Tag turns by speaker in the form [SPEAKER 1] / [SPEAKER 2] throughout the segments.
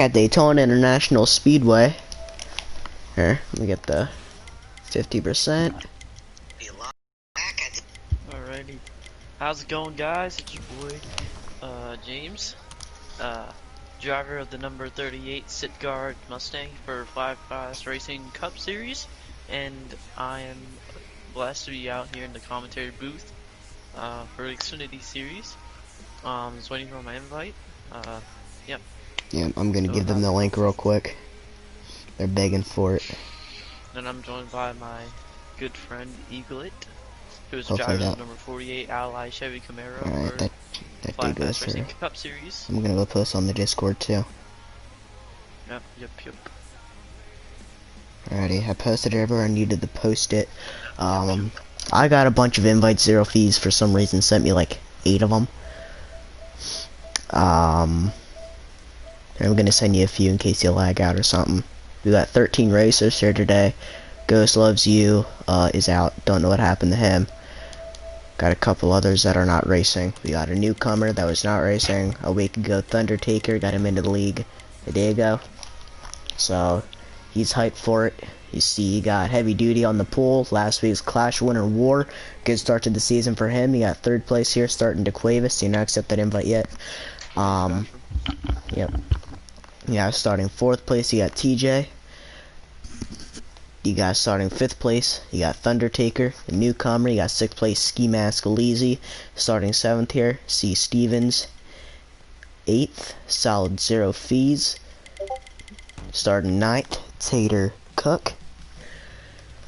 [SPEAKER 1] At Daytona International Speedway. Here, let me get the 50%.
[SPEAKER 2] Alrighty. How's it going, guys? It's your boy, James. Driver of the number 38 Sitgard Mustang for Five Fast Racing Cup Series. And I am blessed to be out here in the commentary booth, for the Xfinity Series. Just waiting for my invite. Yep.
[SPEAKER 1] Yeah, I'm gonna give them the link real quick. They're begging for it.
[SPEAKER 2] And I'm joined by my good friend Eaglet, who's
[SPEAKER 1] Hopefully
[SPEAKER 2] driver of
[SPEAKER 1] that.
[SPEAKER 2] the number 48 Ally Chevy Camaro
[SPEAKER 1] Alright,
[SPEAKER 2] for
[SPEAKER 1] that
[SPEAKER 2] Five
[SPEAKER 1] dude goes
[SPEAKER 2] Fast Racing
[SPEAKER 1] through.
[SPEAKER 2] Cup Series.
[SPEAKER 1] I'm gonna go post on the Discord too.
[SPEAKER 2] Yep.
[SPEAKER 1] Alrighty, I posted it everywhere I needed to post it. I got a bunch of invites, 0 fees for some reason, sent me like 8 of them. I'm gonna send you a few in case you lag out or something. We got 13 racers here today. Ghost Loves You is out. Don't know what happened to him. Got a couple others that are not racing. We got a newcomer that was not racing a week ago. Thundertaker got him into the league a day ago. So he's hyped for it. You see, he got Heavy Duty on the pool. Last week's Clash Winter War. Good start to the season for him. He got 3rd place here, starting to Cuevas. He not accept that invite yet. Yep. Yeah, starting 4th place, you got TJ. You got starting 5th place, you got Thundertaker, the newcomer. You got 6th place, Ski Mask Aleezy. Starting 7th here, C. Stevens. 8th, Solid 0 Fees. Starting 9th, Tater Cook.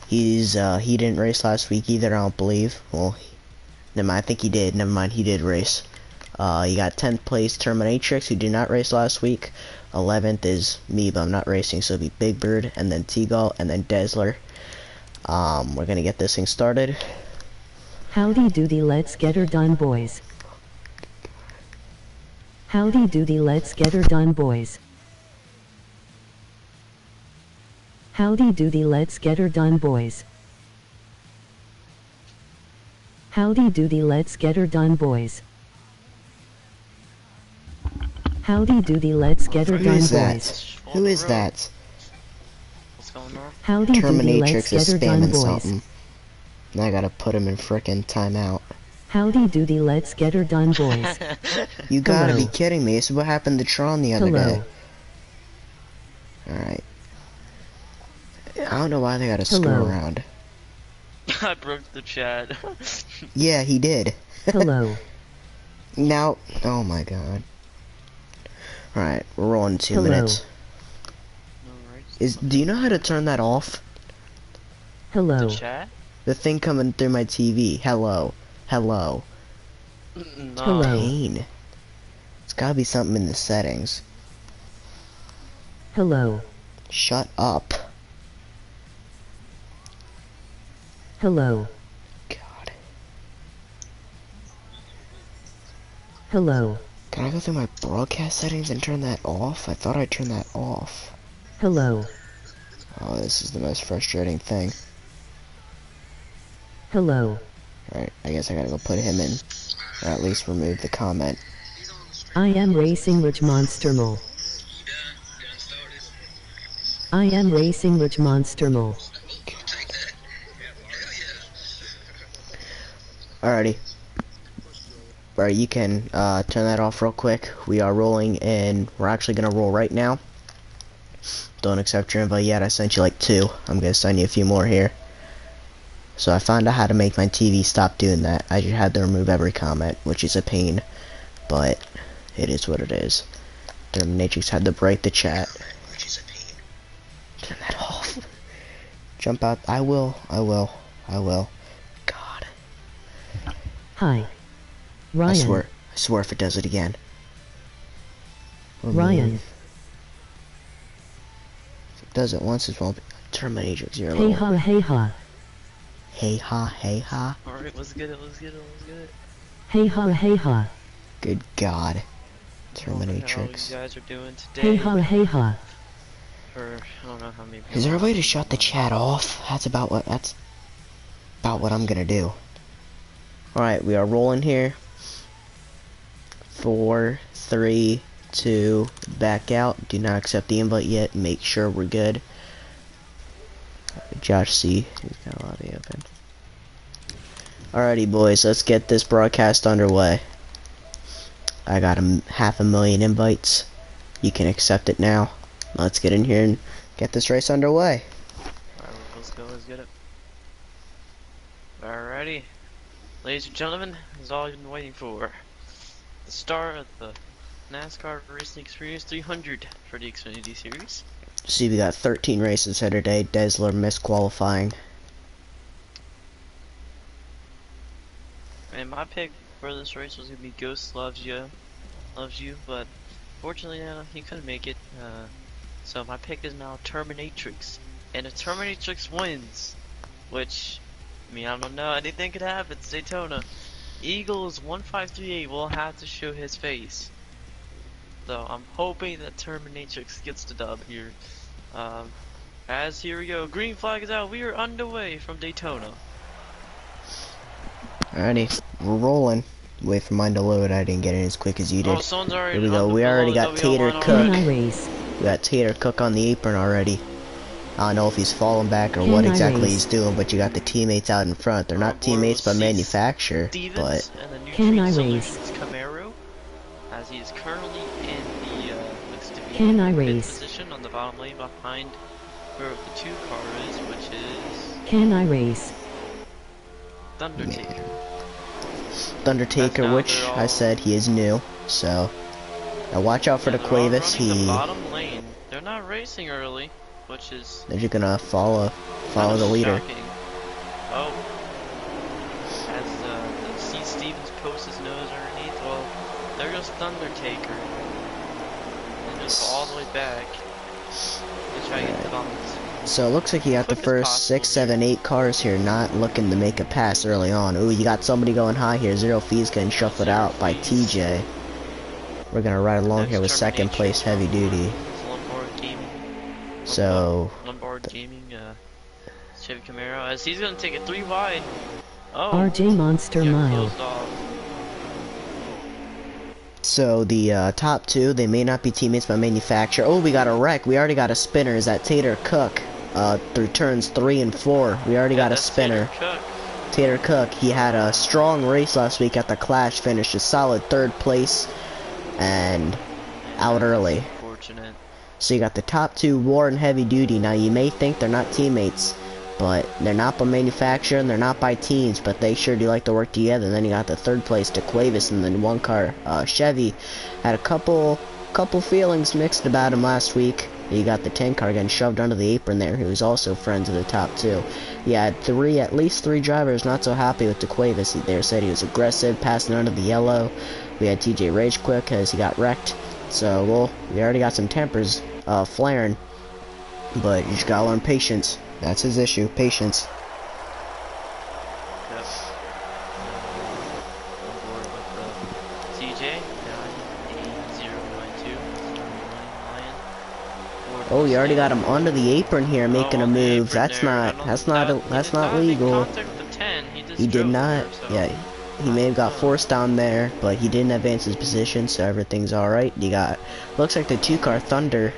[SPEAKER 1] He didn't race last week either, I don't believe. Well, never mind, I think he did. Never mind, he did race. You got 10th place Terminatrix, who did not race last week. 11th is me, but I'm not racing, so it'll be Big Bird, and then T-Gull, and then Desler. We're gonna get this thing started.
[SPEAKER 3] Howdy doody, let's get her done, boys. Howdy doody, let's get her done, boys. Howdy doody, let's get her done, boys. Howdy doody, let's get her done, boys. Howdy doody, let's get her done, boys.
[SPEAKER 1] Who is that?
[SPEAKER 2] What's going on?
[SPEAKER 3] Howdy doody, let's
[SPEAKER 1] Terminatrix is
[SPEAKER 3] get her done,
[SPEAKER 1] spamming
[SPEAKER 3] boys.
[SPEAKER 1] something. Now I gotta put him in frickin' timeout.
[SPEAKER 3] Howdy doody, let's get her done, boys.
[SPEAKER 1] You gotta
[SPEAKER 3] Hello.
[SPEAKER 1] be kidding me. This is what happened to Tron the other day. Alright. I don't know why they gotta screw
[SPEAKER 3] Hello.
[SPEAKER 1] around.
[SPEAKER 2] I broke the chat.
[SPEAKER 1] Yeah, he did.
[SPEAKER 3] Hello.
[SPEAKER 1] Now, oh my god. Alright, we're rolling 2
[SPEAKER 3] Hello.
[SPEAKER 1] minutes. Do you know how to turn that off?
[SPEAKER 3] Hello.
[SPEAKER 2] The chat?
[SPEAKER 1] The thing coming through my TV. Hello. Hello.
[SPEAKER 2] No.
[SPEAKER 3] Hello.
[SPEAKER 1] Pain. It's gotta be something in the settings.
[SPEAKER 3] Hello.
[SPEAKER 1] Shut up.
[SPEAKER 3] Hello.
[SPEAKER 1] God.
[SPEAKER 3] Hello.
[SPEAKER 1] Can I go through my broadcast settings and turn that off? I thought I turned that off.
[SPEAKER 3] Hello.
[SPEAKER 1] Oh, this is the most frustrating thing.
[SPEAKER 3] Hello.
[SPEAKER 1] Alright, I guess I gotta go put him in. Or at least remove the comment.
[SPEAKER 3] I am racing Rich Monster Mole. I am racing Rich Monster Mole.
[SPEAKER 1] Alrighty. Alright, you can turn that off real quick. We are rolling and we're actually gonna roll right now. Don't accept your invite yet. I sent you like 2. I'm gonna send you a few more here. So I found out how to make my TV stop doing that. I just had to remove every comment, which is a pain. But it is what it is. Terminatrix had to break the chat. Which is a pain. Turn that off. Jump out. I will. God.
[SPEAKER 3] Hi. Ryan.
[SPEAKER 1] I swear if it does it again.
[SPEAKER 3] Ryan.
[SPEAKER 1] If it does it once, it won't be. Terminatrix, you're a
[SPEAKER 3] Hey
[SPEAKER 1] little.
[SPEAKER 3] ha, hey ha.
[SPEAKER 1] Hey ha, hey ha.
[SPEAKER 2] Alright, let's get it.
[SPEAKER 3] Hey ha, hey ha.
[SPEAKER 1] Good God.
[SPEAKER 2] How you
[SPEAKER 1] Terminatrix.
[SPEAKER 2] guys are doing today?
[SPEAKER 3] Hey ha, hey ha.
[SPEAKER 2] For, I don't know how many
[SPEAKER 1] Is there a
[SPEAKER 2] people-
[SPEAKER 1] way to shut the chat off? That's about what I'm gonna do. Alright, we are rolling here. 4, 3, to back out. Do not accept the invite yet. Make sure we're good. Josh C. He's got a lot of open. Alrighty, boys. Let's get this broadcast underway. I got 500,000 invites. You can accept it now. Let's get in here and get this race underway.
[SPEAKER 2] Alright, let's go. Let's get it. Alrighty. Ladies and gentlemen, this is all you've been waiting for. The start of the NASCAR Racing Experience 300 for the Xfinity Series.
[SPEAKER 1] See, we got 13 races here today. Desler missed qualifying.
[SPEAKER 2] And my pick for this race was gonna be Ghost Loves You, but fortunately he couldn't make it. So my pick is now Terminatrix, and if Terminatrix wins, which I mean I don't know, anything could happen. It's Daytona. Eagles 1538 will have to show his face. So I'm hoping that Terminatrix gets the dub here. As here we go, green flag is out. We are underway from Daytona.
[SPEAKER 1] Alrighty, we're rolling. Wait for mine to load. I didn't get it as quick as you did.
[SPEAKER 2] Oh, someone's already
[SPEAKER 1] Here we go. We already got Tater Cook. We got Tater Cook on the apron already. I don't know if he's falling back or what exactly he's doing, but you got the teammates out in front. They're not teammates by manufacturer, but
[SPEAKER 3] Can I race?
[SPEAKER 2] Camaro, as he is currently in the
[SPEAKER 3] Can I
[SPEAKER 2] fifth
[SPEAKER 3] race?
[SPEAKER 2] position on the bottom lane behind where the 2 car is, which is
[SPEAKER 3] Can I race?
[SPEAKER 2] Thundertaker.
[SPEAKER 1] Thundertaker, which I said he is new, so now watch out for the Cuevas.
[SPEAKER 2] The bottom lane. They're not racing early, which is
[SPEAKER 1] they're just gonna follow the leader.
[SPEAKER 2] shocking. Oh, as the C. Stevens posts his nose underneath. Well, there goes Thundertaker, and just all the way back. Let's try to get the bumps.
[SPEAKER 1] So it looks like you got the first 6, 7, 8 cars here not looking to make a pass early on. Ooh, you got somebody going high here. Zero Fees getting shuffled out by TJ. We're gonna ride along here with second place Heavy Duty. So
[SPEAKER 2] Lombard Gaming, Chevy Camaro, as he's gonna take it 3 wide. Oh,
[SPEAKER 3] RJ Monster Mile.
[SPEAKER 2] closed off.
[SPEAKER 1] So the top 2, they may not be teammates by manufacturer. Oh, we got a wreck. We already got a spinner. Is that Tater Cook? Through turns 3 and 4. We already got a spinner. Tater Cook, he had a strong race last week at the Clash, finished a solid 3rd place and out early.
[SPEAKER 2] Fortunate.
[SPEAKER 1] So you got the top 2, War and Heavy Duty. Now you may think they're not teammates, but they're not by manufacturer and they're not by teams, but they sure do like to work together. And then you got the 3rd place to Cuevas, and then 1 car Chevy had a couple feelings mixed about him last week. You got the 10 car getting shoved under the apron there, who was also friends of the top 2. You had at least 3 drivers not so happy with the Cuevas. They said he was aggressive, passing under the yellow. We had TJ Rage Quick as he got wrecked. So, well, we already got some tempers flaring, but you just gotta learn patience. That's his issue, patience.
[SPEAKER 2] Yep. On board with TJ 98092.
[SPEAKER 1] Oh, you already got him under the apron here, making a move. That's not legal. He did not. Yeah, he may have got forced down there, but he didn't advance his position, so everything's all right. You got, looks like the 2-car Thunder.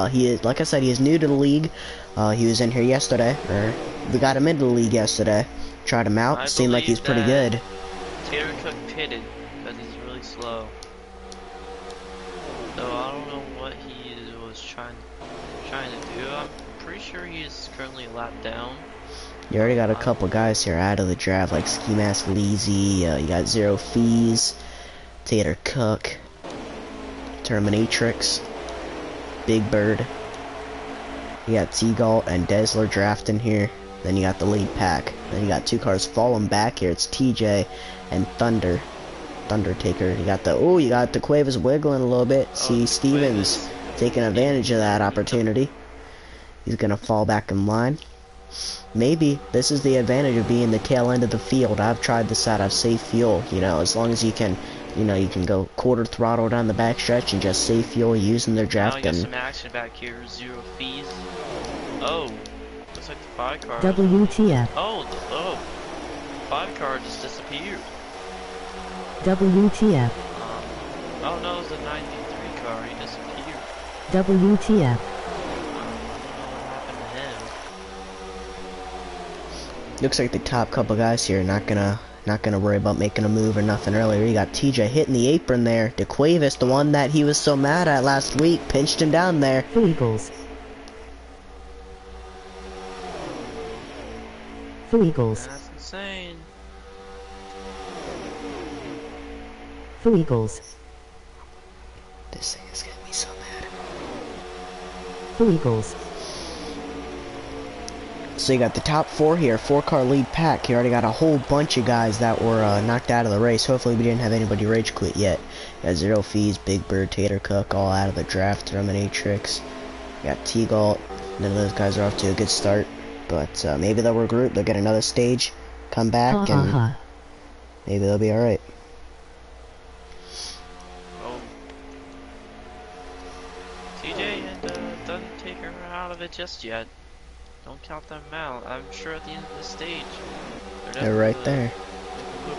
[SPEAKER 1] He is, like I said, he is new to the league. He was in here yesterday, or we got him into the league yesterday. Tried him out. Seemed like he's pretty good.
[SPEAKER 2] Tater Cook pitted because he's really slow. So I don't know what he was trying to do. I'm pretty sure he is currently a lap down.
[SPEAKER 1] You already got a couple guys here out of the draft, like Ski Mask Leezy. You got Zero Fees, Tater Cook, Terminatrix, Big Bird. You got Seagull and Desler drafting here. Then you got the lead pack. Then you got 2 cars falling back here. It's TJ and Thundertaker. You got the Cuevas wiggling a little bit. See Stevens taking advantage of that opportunity. He's gonna fall back in line. Maybe this is the advantage of being the tail end of the field. I've tried this out. I've saved fuel. You know, as long as you can, you can go quarter throttle down the backstretch and just save fuel using their draft.
[SPEAKER 2] Now you got some action back here. Zero Fees. Oh, looks like the 5 car.
[SPEAKER 3] WTF.
[SPEAKER 2] Oh, 5 car just disappeared.
[SPEAKER 3] WTF.
[SPEAKER 2] Oh no, it was a 93 car. car. He disappeared.
[SPEAKER 3] WTF.
[SPEAKER 2] I don't know what happened to him.
[SPEAKER 1] Looks like the top couple guys here are not gonna worry about making a move or nothing earlier. You got TJ hitting the apron there. DeQuavis, the one that he was so mad at last week, pinched him down there.
[SPEAKER 3] Eagles. Eagles.
[SPEAKER 2] That's insane.
[SPEAKER 3] Eagles.
[SPEAKER 1] This thing is getting me so mad.
[SPEAKER 3] Eagles.
[SPEAKER 1] So you got the top four here, 4-car lead pack. You already got a whole bunch of guys that were knocked out of the race. Hopefully we didn't have anybody rage quit yet. You got Zero Fees, Big Bird, Tater Cook, all out of the draft, Dominatrix. You got T-Galt. None of those guys are off to a good start. But maybe they'll regroup, they'll get another stage, come back, and maybe they'll be alright.
[SPEAKER 2] Oh. TJ and doesn't take her out of it just yet. Don't count them out. I'm sure at the end of the stage,
[SPEAKER 1] They're right there.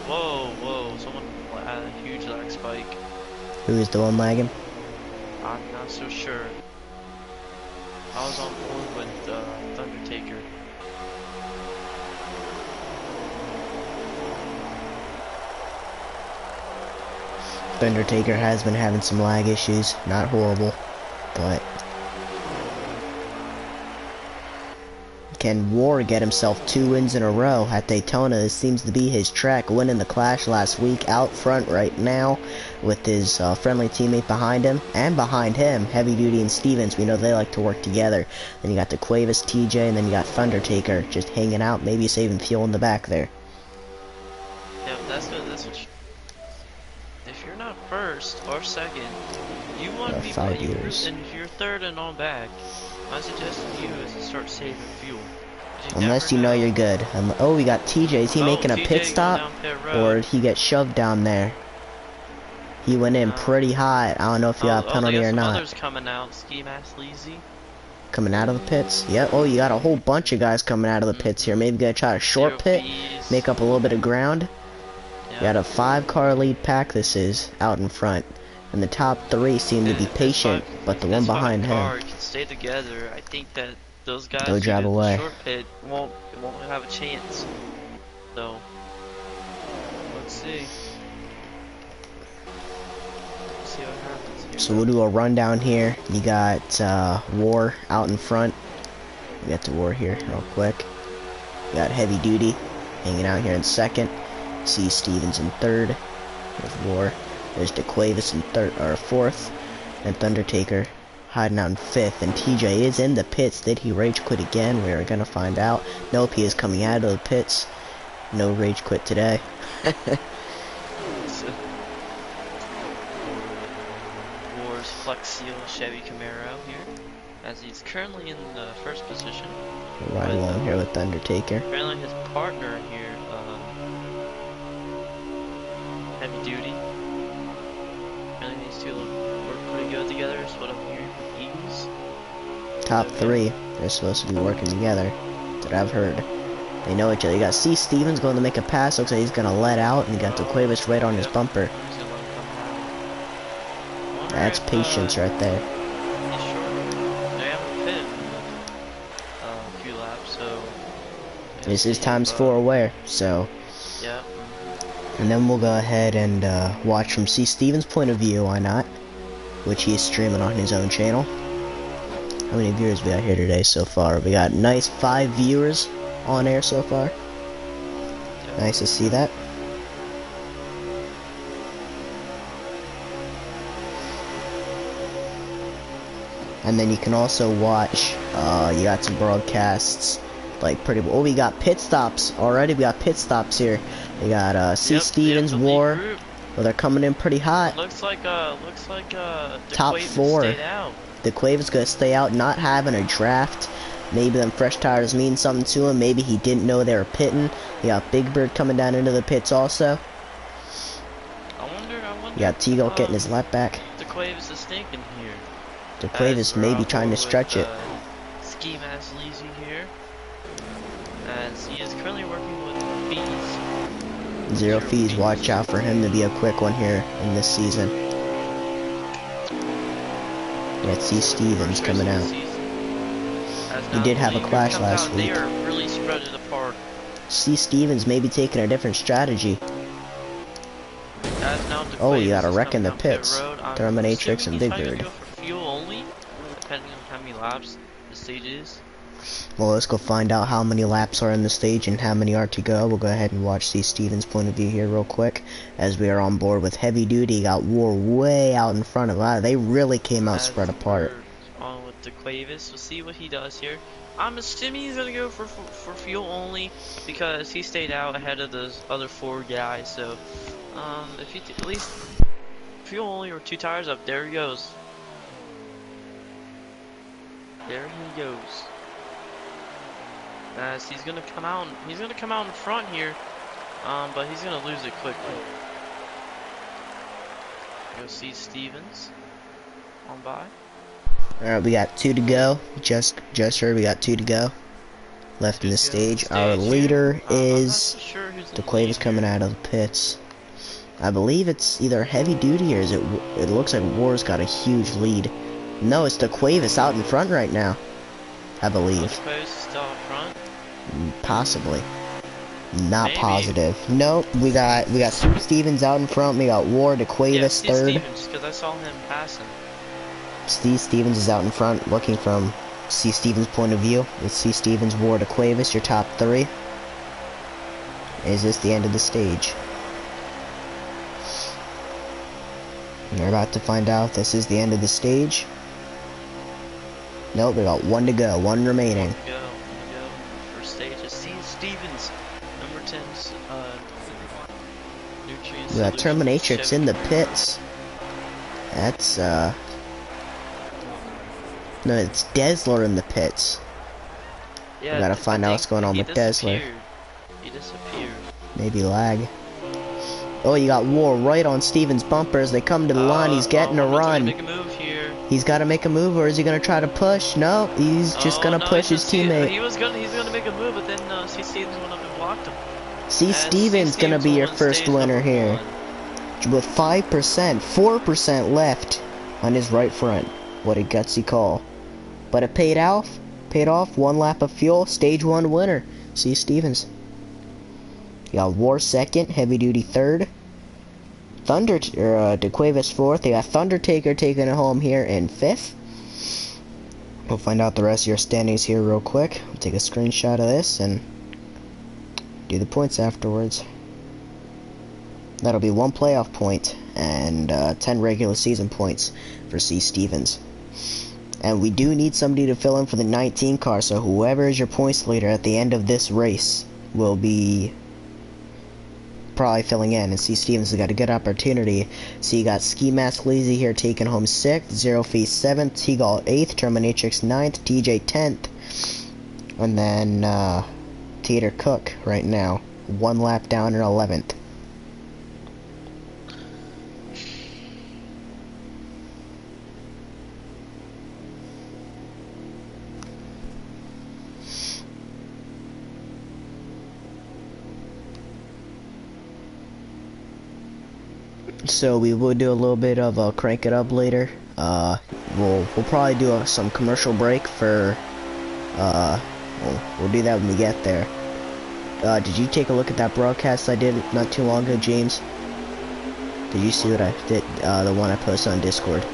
[SPEAKER 2] Whoa, whoa! Someone had a huge lag spike.
[SPEAKER 1] Who is the one lagging?
[SPEAKER 2] I'm not so sure. I was on board with Thundertaker.
[SPEAKER 1] Undertaker has been having some lag issues, not horrible, but can War get himself 2 wins in a row at Daytona? This seems to be his track, winning the Clash last week, out front right now with his friendly teammate behind him, and behind him, Heavy Duty and Stevens. We know they like to work together. Then you got the Cuevas, TJ, and then you got Thundertaker just hanging out, maybe saving fuel in the back there.
[SPEAKER 2] Yeah, that's what if you're not first or second, you want to be
[SPEAKER 1] 5 years.
[SPEAKER 2] and if you're third and on back, my suggestion to you is to start saving fuel.
[SPEAKER 1] Unless you know you're good. Oh, we got TJ. Is he making a
[SPEAKER 2] TJ
[SPEAKER 1] pit stop? Or did he get shoved down there? He went in pretty hot. I don't know if he got a penalty or not.
[SPEAKER 2] Others coming out. Ski Mask Leezy.
[SPEAKER 1] Coming out of the pits? Yeah. Oh, you got a whole bunch of guys coming out of the pits here. Maybe gonna try a short pit, make up a little bit of ground. You got a 5-car lead pack. This is out in front, and the top 3 seem to be patient, but the one behind him
[SPEAKER 2] can stay together. I think that those guys
[SPEAKER 1] they'll drive away.
[SPEAKER 2] Short pit won't have a chance. So let's see. Let's see what happens here.
[SPEAKER 1] So we'll do a rundown here. You got War out in front. We got the War here real quick. You got Heavy Duty hanging out here in second. See Stevens in third. There's War. There's DeQuavis in third or fourth, and Thundertaker hiding out in fifth. And TJ is in the pits. Did he rage quit again? We're gonna find out. Nope, he is coming out of the pits. No rage quit today.
[SPEAKER 2] War's Flex Seal Chevy Camaro here, as he's currently in the first position.
[SPEAKER 1] We're right along here with Thundertaker.
[SPEAKER 2] Apparently his partner here, Heavy Duty. Apparently these two work pretty good together, is what I'm hearing from Eagles.
[SPEAKER 1] Top 3, they're supposed to be working together. That's what I've heard. They know each other. You got C. Stevens going to make a pass. Looks like he's going to let out, and you got the Cuevas right on his bumper.
[SPEAKER 2] He's gonna let him come out.
[SPEAKER 1] That's patience right there.
[SPEAKER 2] He's short. They haven't pit a few laps, so
[SPEAKER 1] This is times 4 away, so.
[SPEAKER 2] yeah.
[SPEAKER 1] And then we'll go ahead and watch from C. Stevens' point of view, why not? Which he is streaming on his own channel. How many viewers we got here today so far? We got nice 5 viewers on air so far. Nice to see that. And then you can also watch, you got some broadcasts, like pretty, oh, we got pit stops already. We got pit stops here. We got C. Stevens, War. Well, they're coming in pretty hot.
[SPEAKER 2] Looks like
[SPEAKER 1] Top 4.
[SPEAKER 2] stayed out.
[SPEAKER 1] The Cuevas gonna stay out, not having a draft. Maybe them fresh tires mean something to him. Maybe he didn't know they were pitting. You got Big Bird coming down into the pits also.
[SPEAKER 2] I wonder.
[SPEAKER 1] You got T-Galt getting his lap back.
[SPEAKER 2] The Cuevas is thinking here.
[SPEAKER 1] The Cuevas maybe trying to stretch it.
[SPEAKER 2] Ski Mask Leezy here, as he is currently working with Fees.
[SPEAKER 1] Zero Fees, watch out for him to be a quick one here in this season. Yeah, see Stevens coming out. He did have a crash last week.
[SPEAKER 2] They are really spread it apart.
[SPEAKER 1] See Stevens maybe taking a different strategy.
[SPEAKER 2] As now
[SPEAKER 1] Oh, you got a
[SPEAKER 2] is
[SPEAKER 1] wreck in the
[SPEAKER 2] coming down pit
[SPEAKER 1] pits.
[SPEAKER 2] road. I'm
[SPEAKER 1] Terminatrix
[SPEAKER 2] assuming
[SPEAKER 1] and
[SPEAKER 2] he's
[SPEAKER 1] Big
[SPEAKER 2] probably
[SPEAKER 1] Bird.
[SPEAKER 2] gonna go for fuel only, depending on how many laps the stage is.
[SPEAKER 1] Well, let's go find out how many laps are in the stage and how many are to go. We'll go ahead and watch C. Stevens' point of view here real quick. As we are on board with heavy duty, got War way out in front of us. They really came out spread apart.
[SPEAKER 2] We're on with the Quavis. We'll see what he does here. I'm assuming he's gonna go for fuel only because he stayed out ahead of those other 4 guys. So, if he at least fuel only or 2 tires up, there he goes. There he goes. As he's gonna come out in front here, but he's gonna lose it quickly. Go see Stevens on by.
[SPEAKER 1] Alright, we got 2 to go. Just heard we got 2 to go. Left in the stage. Our leader is the Quavis coming out of the pits. I believe it's either heavy duty or is it looks like War's got a huge lead. No, it's the Quavis out in front right now. I believe.
[SPEAKER 2] The Quavis is still out front?
[SPEAKER 1] Possibly. Not
[SPEAKER 2] Maybe.
[SPEAKER 1] positive. Nope, we got Steve Stevens out in front. We got War to Quavis third.
[SPEAKER 2] Stevens, because I saw him passing.
[SPEAKER 1] Steve Stevens is out in front, looking from C. Stevens' point of view. With C. Stevens, War to Quavis, your top 3. Is this the end of the stage? We're about to find out if this is the end of the stage. Nope, we got 1 to go, 1 remaining.
[SPEAKER 2] 1 to go. First stage is C. Stevens, number 10's Nutrient
[SPEAKER 1] We got
[SPEAKER 2] Solutions,
[SPEAKER 1] Terminatrix
[SPEAKER 2] Chevy.
[SPEAKER 1] in the pits. That's no, it's Desler in the pits.
[SPEAKER 2] Yeah,
[SPEAKER 1] We gotta find out what's going on with Desler.
[SPEAKER 2] He disappeared.
[SPEAKER 1] Maybe lag. Oh, you got War right on Stevens' bumper as they come to the line. He's getting a run.
[SPEAKER 2] Make a move here.
[SPEAKER 1] He's got to make a move, or is he gonna try to push? No, he's just gonna push his teammate.
[SPEAKER 2] He's gonna make a move, but then C. Stevens went up and blocked him.
[SPEAKER 1] C. Stevens gonna be your first winner here, with 5%, 4% left on his right front. What a gutsy call, but it paid off. 1 lap of fuel, stage 1 winner. C. Stevens. You got War second, heavy duty third. DeQuavis fourth. They got Thundertaker taking it home here in 5th. We'll find out the rest of your standings here real quick. We'll take a screenshot of this and do the points afterwards. That'll be 1 playoff point and 10 regular season points for C. Stevens. And we do need somebody to fill in for the 19 car, so whoever is your points leader at the end of this race will be probably filling in, and C. Stevens has got a good opportunity. So you got Ski Mask Lazy here taking home 6th, Zero Fee 7th, T-Gall 8th, Terminatrix 9th, TJ 10th, and then Tater Cook right now 1 lap down in 11th. So we will do a little bit of crank it up later. We'll probably do some commercial break for. We'll do that when we get there. Did you take a look at that broadcast I did not too long ago, James? Did you see what I did? The one I posted on Discord.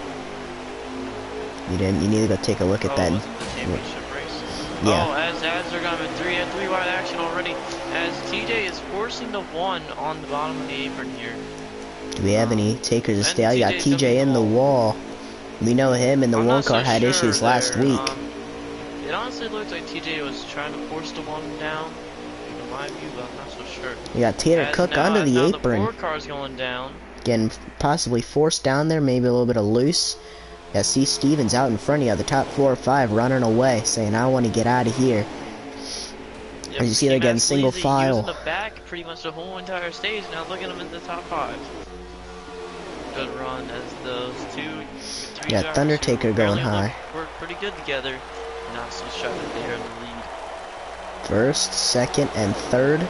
[SPEAKER 1] You didn't. You need to go take a look at that.
[SPEAKER 2] Was it the championship race?
[SPEAKER 1] Yeah.
[SPEAKER 2] Oh, as they're going to 3 wide action already. As TJ is forcing the 1 on the bottom of the apron here.
[SPEAKER 1] Do we have any takers to stay out? You got
[SPEAKER 2] TJ's
[SPEAKER 1] TJ in the wall. We know him and the
[SPEAKER 2] I'm
[SPEAKER 1] one
[SPEAKER 2] not
[SPEAKER 1] car
[SPEAKER 2] so
[SPEAKER 1] had
[SPEAKER 2] sure
[SPEAKER 1] issues
[SPEAKER 2] there.
[SPEAKER 1] last week.
[SPEAKER 2] It honestly looked like TJ was trying to force the 1 down. In my view, but I'm not so sure.
[SPEAKER 1] You got Tater Cook under the apron.
[SPEAKER 2] The 4 car's going down.
[SPEAKER 1] Getting possibly forced down there, maybe a little bit of loose. Yeah, C. Stevens out in front of you, the top 4 or 5 running away, saying, I want to get out of here.
[SPEAKER 2] Yep,
[SPEAKER 1] As you see, they're getting single file.
[SPEAKER 2] He was in the back pretty much the whole entire stage. Now look at him in the top 5. Good run as those 2-3
[SPEAKER 1] Yeah, Thundertaker going high.
[SPEAKER 2] Work pretty good together. Not so shy that they're in the lead.
[SPEAKER 1] First, second, and third.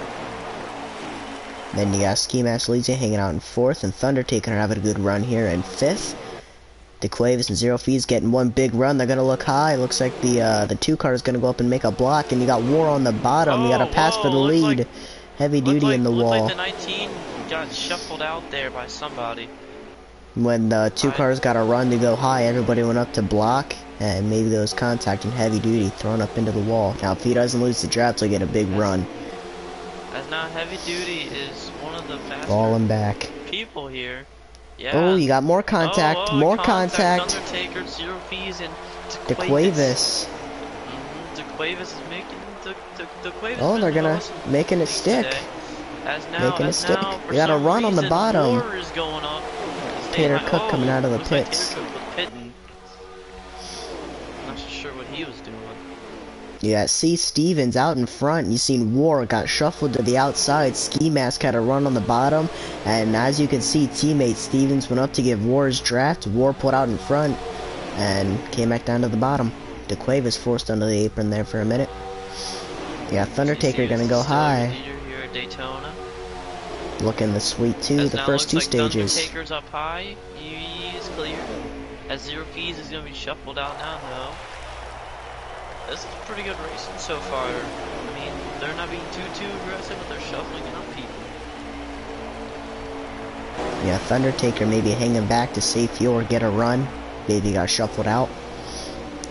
[SPEAKER 1] Then you got Ski Mask Lazy hanging out in 4th, and Thundertaker having a good run here in 5th. DeQuavis and Zero Fees getting one big run. They're gonna look high. Looks like the 2 car is gonna go up and make a block, and you got War on the bottom. You got a
[SPEAKER 2] Oh,
[SPEAKER 1] pass for
[SPEAKER 2] whoa,
[SPEAKER 1] the lead. Heavy duty in the
[SPEAKER 2] looked like
[SPEAKER 1] wall.
[SPEAKER 2] the 19 got shuffled out there by somebody.
[SPEAKER 1] When the 2 cars got a run to go high, everybody went up to block, and maybe there was contact and heavy duty thrown up into the wall. Now, if he doesn't lose the draft, he'll get a big run.
[SPEAKER 2] As now heavy duty is one of the faster
[SPEAKER 1] Falling back.
[SPEAKER 2] people here. Yeah.
[SPEAKER 1] Oh, you got more contact. More contact.
[SPEAKER 2] Undertaker, Zero Fees, and
[SPEAKER 1] DeQuavis.
[SPEAKER 2] DeQuavis is making DeQuavis.
[SPEAKER 1] Oh, they're gonna making it stick. Making it stick.
[SPEAKER 2] Now,
[SPEAKER 1] You got a run on the bottom.
[SPEAKER 2] War is going up.
[SPEAKER 1] Tater Cook coming out of the
[SPEAKER 2] looks like
[SPEAKER 1] pits.
[SPEAKER 2] Tater Cook was pitting. Not so sure what he was doing.
[SPEAKER 1] You got C. Stevens out in front. You seen War got shuffled to the outside. Ski Mask had a run on the bottom. And as you can see, teammate Stevens went up to give War his draft. War put out in front and came back down to the bottom. DeQuavis forced under the apron there for a minute. Yeah, Thundertaker gonna go high.
[SPEAKER 2] Here at Daytona.
[SPEAKER 1] Looking the sweet too, the first 2 stages.
[SPEAKER 2] Thundertaker's up high. He is clear. As Zero Keys is gonna be shuffled out now, though. This is pretty good racing so far. I mean, they're not being too aggressive, but they're shuffling out people.
[SPEAKER 1] Yeah, Thundertaker maybe hanging back to save fuel or get a run. Maybe got shuffled out.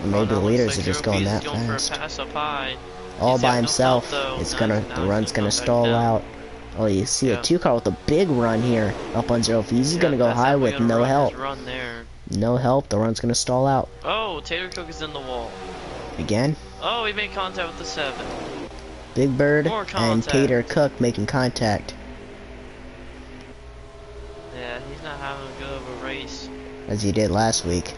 [SPEAKER 1] Or maybe the leaders are just going that fast.
[SPEAKER 2] For a pass up high.
[SPEAKER 1] All by himself. The run's gonna stall out. Oh, you see a 2 car with a big run here up on Zero Fees. He's gonna go high with no help. No help. The run's gonna stall out.
[SPEAKER 2] Oh, Tater Cook is in the wall.
[SPEAKER 1] Again.
[SPEAKER 2] Oh, he made contact with the 7.
[SPEAKER 1] Big Bird and Tater Cook making contact.
[SPEAKER 2] Yeah, he's not having a good of a race.
[SPEAKER 1] As he did last week.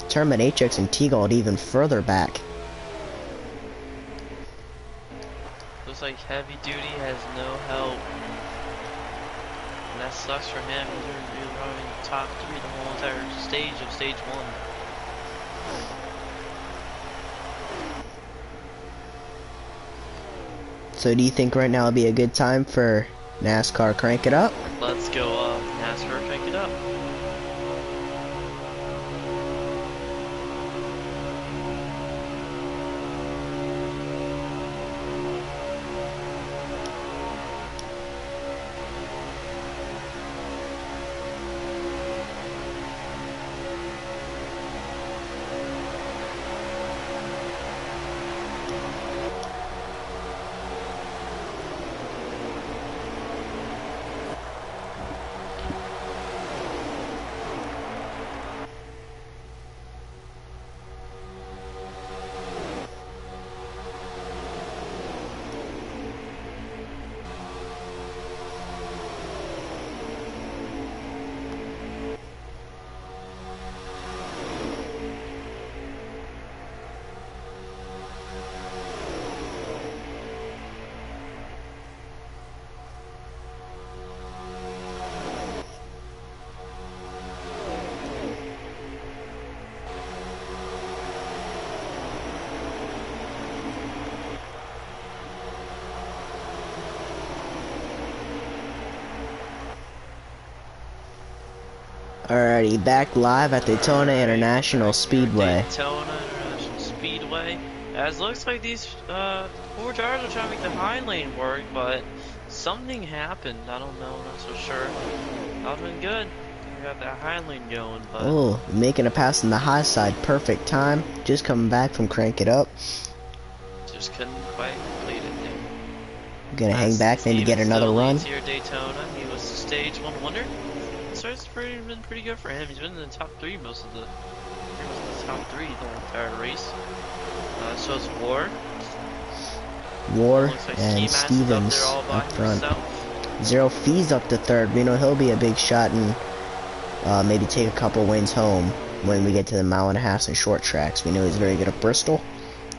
[SPEAKER 1] Terminatrix and T-Gold even further back.
[SPEAKER 2] Looks like Heavy Duty has no help. And that sucks for him. He's running top 3 the whole entire stage of stage 1.
[SPEAKER 1] So do you think right now would be a good time for NASCAR crank it up?
[SPEAKER 2] Let's go NASCAR crank it up.
[SPEAKER 1] Alrighty, back live at Daytona International Speedway.
[SPEAKER 2] Daytona International Speedway. As looks like these 4 drivers are trying to make the high lane work, but something happened. I don't know, not so sure. Not been good. We got that high lane going, but
[SPEAKER 1] Oh, making a pass on the high side, perfect time. Just coming back from crank it up.
[SPEAKER 2] just couldn't quite complete it there.
[SPEAKER 1] Gonna hang back, maybe get another run.
[SPEAKER 2] Here at Daytona, he was the stage 1 winner. So it's been pretty good for him. He's been in the top 3 most of the top 3 the entire race. So it's War.
[SPEAKER 1] War
[SPEAKER 2] Like
[SPEAKER 1] and Stevens up front.
[SPEAKER 2] Himself.
[SPEAKER 1] Zero Fees up to 3rd. We know he'll be a big shot and maybe take a couple wins home when we get to the 1.5 miles and short tracks. We know he's very good at Bristol.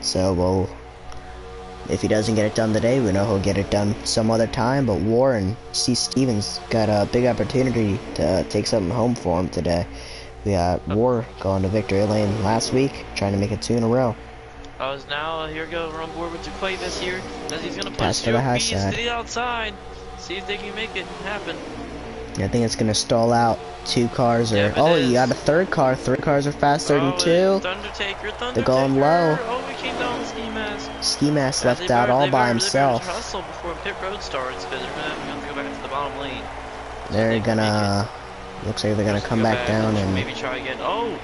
[SPEAKER 1] So if he doesn't get it done today, we know he'll get it done some other time. But War and C. Stevens got a big opportunity to take something home for him today. We got War going to victory lane last week, trying to make it 2 in a row.
[SPEAKER 2] Now here we go. We're on board with DeQuavis here, as he's gonna
[SPEAKER 1] Pass
[SPEAKER 2] push
[SPEAKER 1] to the high
[SPEAKER 2] Zero Fees
[SPEAKER 1] side.
[SPEAKER 2] to the outside. See if they can make it happen.
[SPEAKER 1] I think it's gonna stall out. 2 cars
[SPEAKER 2] Yep,
[SPEAKER 1] are.
[SPEAKER 2] it
[SPEAKER 1] Oh, you
[SPEAKER 2] is.
[SPEAKER 1] got a 3rd car. 3 cars are faster than
[SPEAKER 2] Oh,
[SPEAKER 1] 2.
[SPEAKER 2] Thundertaker.
[SPEAKER 1] They're going low.
[SPEAKER 2] Oh, we came down the ski mask.
[SPEAKER 1] Ski Mask
[SPEAKER 2] Guys,
[SPEAKER 1] left out all by
[SPEAKER 2] they better
[SPEAKER 1] himself.
[SPEAKER 2] hustle before pit road starts, because they're gonna have to go back to the bottom lane. So
[SPEAKER 1] They're
[SPEAKER 2] they can
[SPEAKER 1] gonna. Looks like they're gonna come
[SPEAKER 2] go
[SPEAKER 1] back down and
[SPEAKER 2] maybe try again. Oh,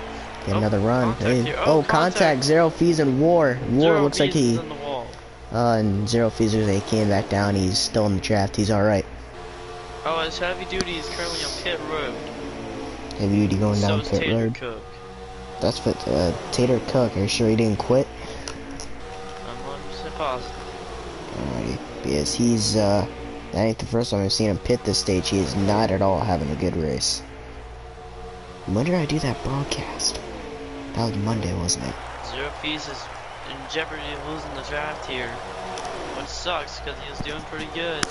[SPEAKER 1] get another run.
[SPEAKER 2] contact here.
[SPEAKER 1] Oh, contact. Zero Fees and War. War looks like he.
[SPEAKER 2] in the wall.
[SPEAKER 1] And Zero Fees, he came back down. He's still in the draft. He's alright.
[SPEAKER 2] Oh, as Heavy Duty is currently on pit road.
[SPEAKER 1] Heavy Duty going down
[SPEAKER 2] So is
[SPEAKER 1] pit
[SPEAKER 2] Tater
[SPEAKER 1] road.
[SPEAKER 2] Cook.
[SPEAKER 1] That's what Tater Cook. Are you sure he didn't quit?
[SPEAKER 2] I'm 100% positive.
[SPEAKER 1] Alrighty, because he's that ain't the first time I've seen him pit this stage. He is not at all having a good race. When did I do that broadcast? That was Monday, wasn't it?
[SPEAKER 2] Zero Fees is in jeopardy of losing the draft here, which sucks because he was doing pretty good.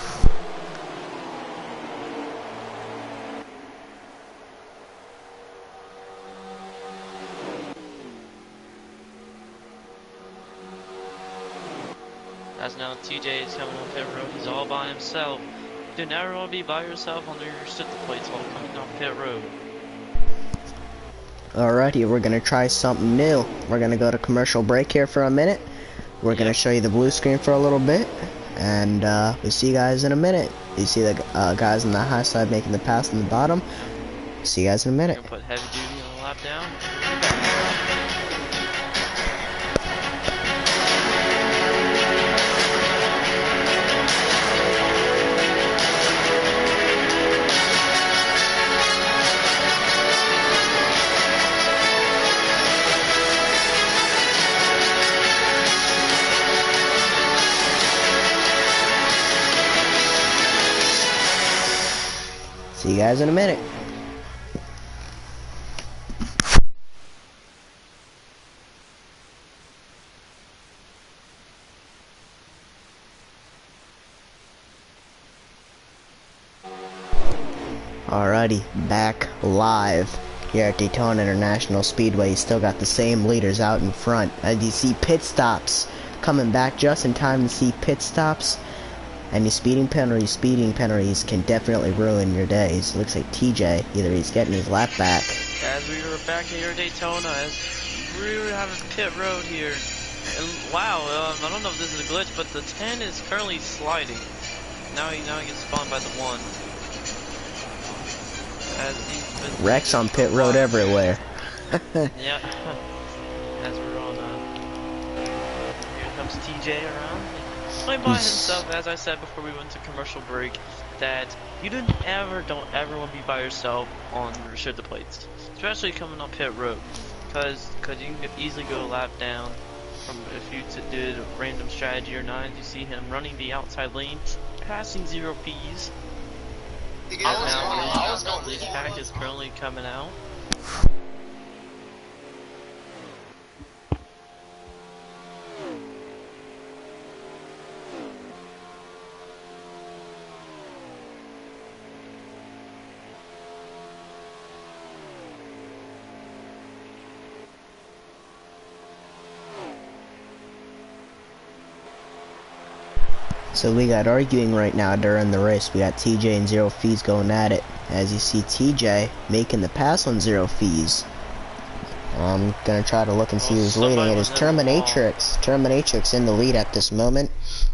[SPEAKER 2] As now TJ is coming on pit road, he's all by himself. You never want to be by yourself under your sticker plates while coming on pit road.
[SPEAKER 1] Alrighty, we're gonna try something new. We're gonna go to commercial break here for a minute. We're gonna show you the blue screen for a little bit, and we'll see you guys in a minute. You see the guys on the high side making the pass on the bottom. See you guys in a minute.
[SPEAKER 2] We're gonna put Heavy Duty on the lap down.
[SPEAKER 1] See you guys in a minute. Alrighty, back live here at Daytona International Speedway. You still got the same leaders out in front. As you see pit stops coming back just in time to see pit stops. Any speeding penalties can definitely ruin your days. Looks like TJ, either he's getting his lap back.
[SPEAKER 2] As we were back here at Daytona, as we were having pit road here. And wow, I don't know if this is a glitch, but the 10 is currently sliding. Now he gets spawned by the 1.
[SPEAKER 1] Wrecks on pit road everywhere.
[SPEAKER 2] Yeah. As we're on, here comes TJ around. Playing by himself, as I said before we went to commercial break, that you don't ever want to be by yourself on restricted plates, especially coming on pit road, because you can easily go a lap down. From if you did a random strategy or not, you see him running the outside lane, passing Zero Ps. Now the pack is currently coming out.
[SPEAKER 1] So we got arguing right now during the race. We got TJ and Zero Fees going at it. As you see TJ making the pass on Zero Fees. I'm gonna try to look and see who's leading. It is Terminatrix. Terminatrix in the lead at this moment.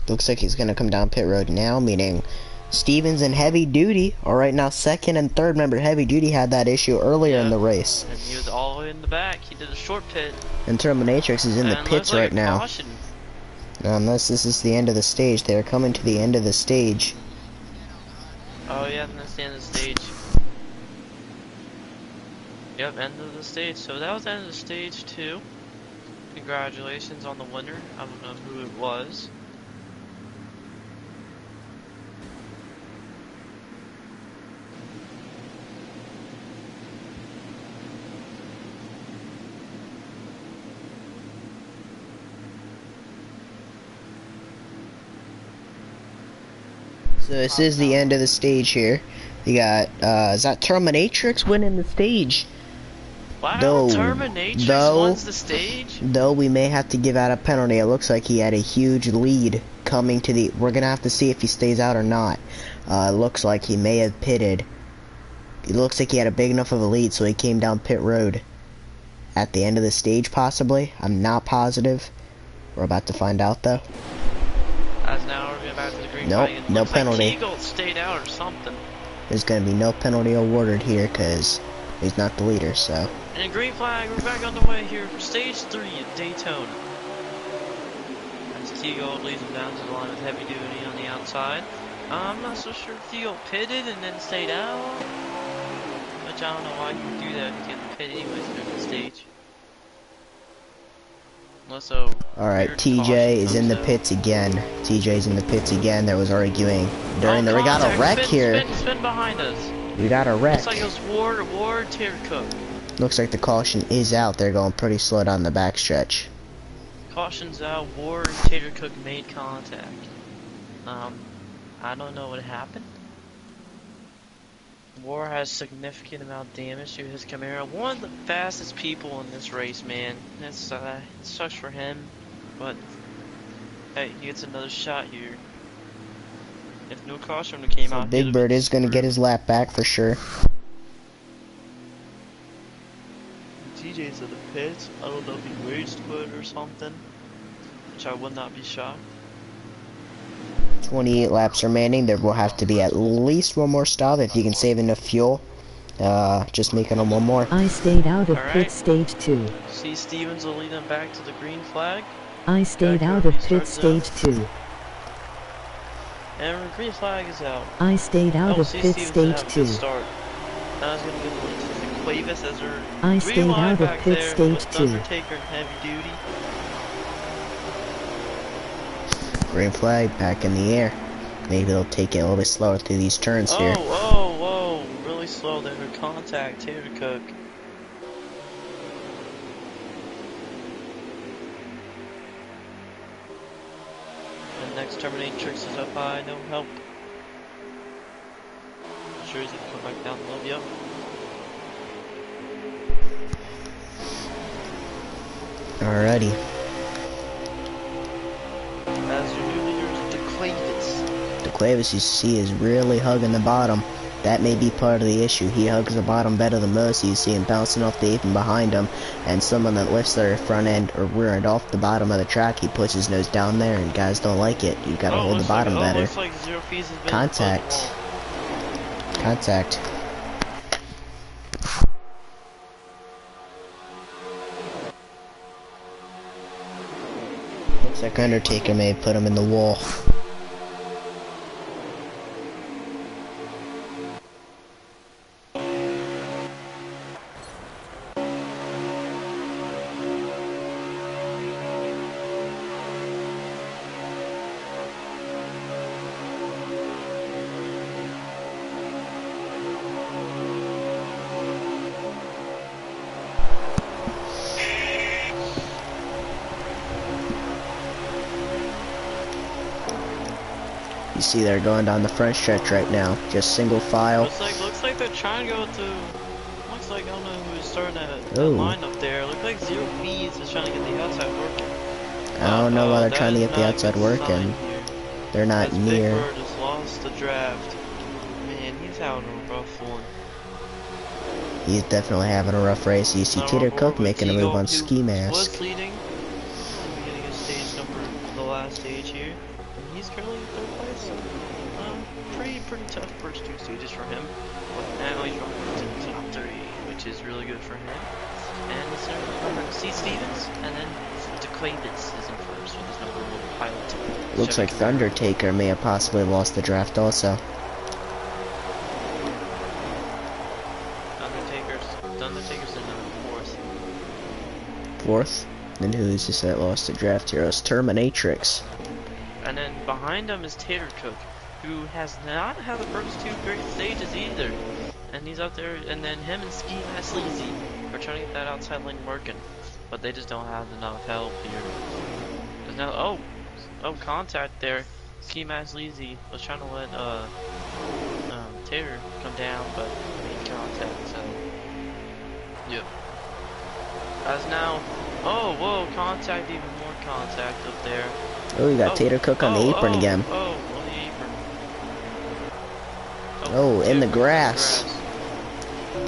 [SPEAKER 1] Looks like he's gonna come down pit road now, meaning Stevens and Heavy Duty are right now second and third. Remember, Heavy Duty had that issue earlier in the race.
[SPEAKER 2] And he was all the way in the back. He did a short pit.
[SPEAKER 1] And Terminatrix is in the pits right now.
[SPEAKER 2] Caution.
[SPEAKER 1] Unless this is the end of the stage. They are coming to the end of the stage.
[SPEAKER 2] Oh yeah, that's the end of the stage. Yep, end of the stage. So that was the end of stage 2. Congratulations on the winner. I don't know who it was.
[SPEAKER 1] So this is the end of the stage here. You got, is that Terminatrix winning the stage?
[SPEAKER 2] Wow,
[SPEAKER 1] Though,
[SPEAKER 2] Terminatrix wins the stage?
[SPEAKER 1] Though we may have to give out a penalty. It looks like he had a huge lead coming to the... We're going to have to see if he stays out or not. Looks like he may have pitted It looks like he had a big enough of a lead, so he came down pit road. At the end of the stage, possibly. I'm not positive. We're about to find out, though.
[SPEAKER 2] As now we're going back to the green
[SPEAKER 1] Nope,
[SPEAKER 2] flag. It
[SPEAKER 1] no
[SPEAKER 2] looks
[SPEAKER 1] penalty.
[SPEAKER 2] like Teagle stayed out or something.
[SPEAKER 1] There's going to be no penalty awarded here because he's not the leader, so.
[SPEAKER 2] And green flag, we're back on the way here for stage 3 at Daytona. As Teagle leads him down to the line with heavy duty on the outside. I'm not so sure if Teagle pitted and then stayed out. Which I don't know why he would do that if he had to pit anyways during the stage.
[SPEAKER 1] Alright, TJ is in the pits again. TJ's in the pits again. There was arguing during the. We got a wreck here.
[SPEAKER 2] Spin behind us.
[SPEAKER 1] We got a wreck.
[SPEAKER 2] Looks like it was Ward, Taylor Cook.
[SPEAKER 1] Looks like the caution is out. They're going pretty slow down the backstretch.
[SPEAKER 2] Caution's out. Ward and Taylor Cook made contact. I don't know what happened. War has significant amount of damage to his Camaro. One of the fastest people in this race, man. That's it sucks for him, but hey, he gets another shot here. If no caution came
[SPEAKER 1] So
[SPEAKER 2] out,
[SPEAKER 1] Big Bird is going to get his lap back for sure.
[SPEAKER 2] TJ's in the pits. I don't know if he rage quit or something, which I would not be shocked.
[SPEAKER 1] 28 laps remaining. There will have to be at least one more stop if you can save enough fuel. Just making them one more.
[SPEAKER 3] I stayed out of pit stage 2.
[SPEAKER 2] See, Stevens will lead them back to the green flag.
[SPEAKER 3] I stayed out of pit stage 2.
[SPEAKER 2] And green flag is out.
[SPEAKER 3] I stayed out of pit stage 2.
[SPEAKER 2] Start. Now it's going to get the Cuevas as her
[SPEAKER 3] I stayed out of pit stage 2.
[SPEAKER 2] Undertaker and heavy duty.
[SPEAKER 1] Green flag back in the air. Maybe they'll take it a little bit slower through these turns here.
[SPEAKER 2] Whoa, really slow there. Contact, Taylor Cook. The next Terminatrix is up high, no help. I'm sure he's gonna come back down low, yep.
[SPEAKER 1] Alrighty.
[SPEAKER 2] As your new leader is the Cuevas.
[SPEAKER 1] The Cuevas you see is really hugging the bottom. That may be part of the issue. He hugs the bottom better than most. You see him bouncing off the apron behind him, and someone that lifts their front end or rear end off the bottom of the track, he puts his nose down there, and guys don't like it. You gotta hold the bottom better.
[SPEAKER 2] Looks like Zero Fees has been
[SPEAKER 1] Contact. Contact. Looks like Undertaker may have put him in the wall. You see they're going down the front stretch right now, just single file.
[SPEAKER 2] Looks like they're trying to go to. Looks like I don't know who's starting that line up there. Looks like Zero Fees is trying to get the outside working.
[SPEAKER 1] I don't know why they're trying to get the outside working. They're not near.
[SPEAKER 2] Big Bird has lost the draft. Man, he's having a rough one.
[SPEAKER 1] He's definitely having a rough race. You see Tater Cook making a move on Ski Mask.
[SPEAKER 2] Was leading in the beginning of stage number, the last stage here. And he's currently in third place. So, pretty tough first two stages for him. But now he's running to the top 3, which is really good for him. And it's going see Stevens, and then DeQuavis is in first with his number 1 pilot.
[SPEAKER 1] Looks like Thundertaker may have possibly lost the draft also.
[SPEAKER 2] Undertaker's in number 4th.
[SPEAKER 1] Fourth? Then who's this that lost the draft here? It's Terminatrix.
[SPEAKER 2] And then behind him is Tater Cook, who has not had the first 2 great stages either. And he's up there, and then him and Ski Mask Sleazy are trying to get that outside lane working. But they just don't have enough help here. There's now, contact there. Ski Mask Sleazy was trying to let Tater come down, but made contact, so. Yep. As now, whoa, contact, even more contact up there.
[SPEAKER 1] Oh, you got Tater Cook on the apron again.
[SPEAKER 2] On the apron.
[SPEAKER 1] Oh, in the grass.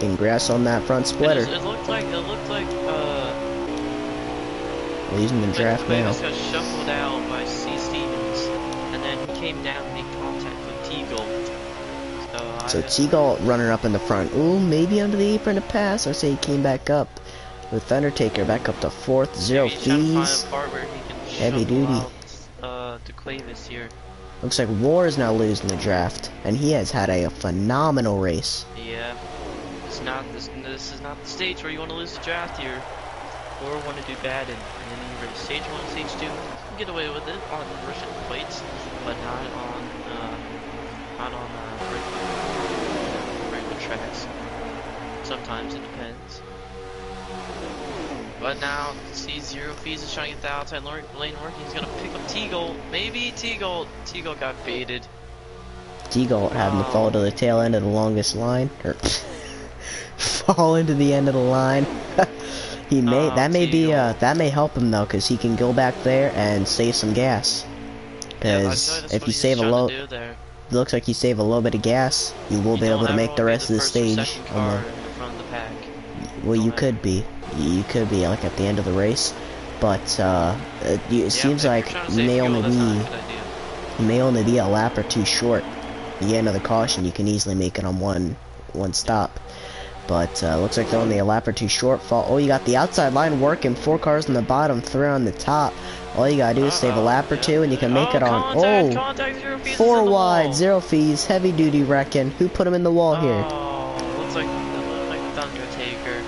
[SPEAKER 1] Ingress on that front splitter.
[SPEAKER 2] It looked like
[SPEAKER 1] Losing the draft now.
[SPEAKER 2] Cuevas got shuffled out by C. Stevens, and then he came down and made contact with Teagle.
[SPEAKER 1] So Teagle running up in the front. Ooh, maybe under the apron to pass. I say he came back up with Undertaker back up to fourth. Zero fees. Heavy duty.
[SPEAKER 2] To Cuevas here.
[SPEAKER 1] Looks like War is now losing the draft, and he has had a phenomenal race.
[SPEAKER 2] Yeah, this is not the stage where you want to lose the draft here, or want to do bad in any race. Stage 1, stage 2, you can get away with it on Russian plates, but not on regular tracks. Sometimes it depends. But now, see, Zero Fees is trying to get the outside lane working. He's gonna pick up Teagle. Maybe Teagle got baited.
[SPEAKER 1] Teagle having to fall to the tail end of the longest line, or fall into the end of the line. He may that may help him though, because he can go back there and save some gas. Because if you save it looks like you save a little bit of gas, you will be able to make the rest of the stage. Well, you could be like at the end of the race, but it seems like you may only be a lap or two short. You get another caution, you can easily make it on one stop. But looks like they're only a lap or two short. Oh, you got the outside line working. 4 cars on the bottom, 3 on the top. All you gotta do is save a lap or two, and you can make it on.
[SPEAKER 2] Contact,
[SPEAKER 1] 4 wide, 0 fees, heavy duty wrecking. Who put him in the wall here?
[SPEAKER 2] Looks like Undertaker.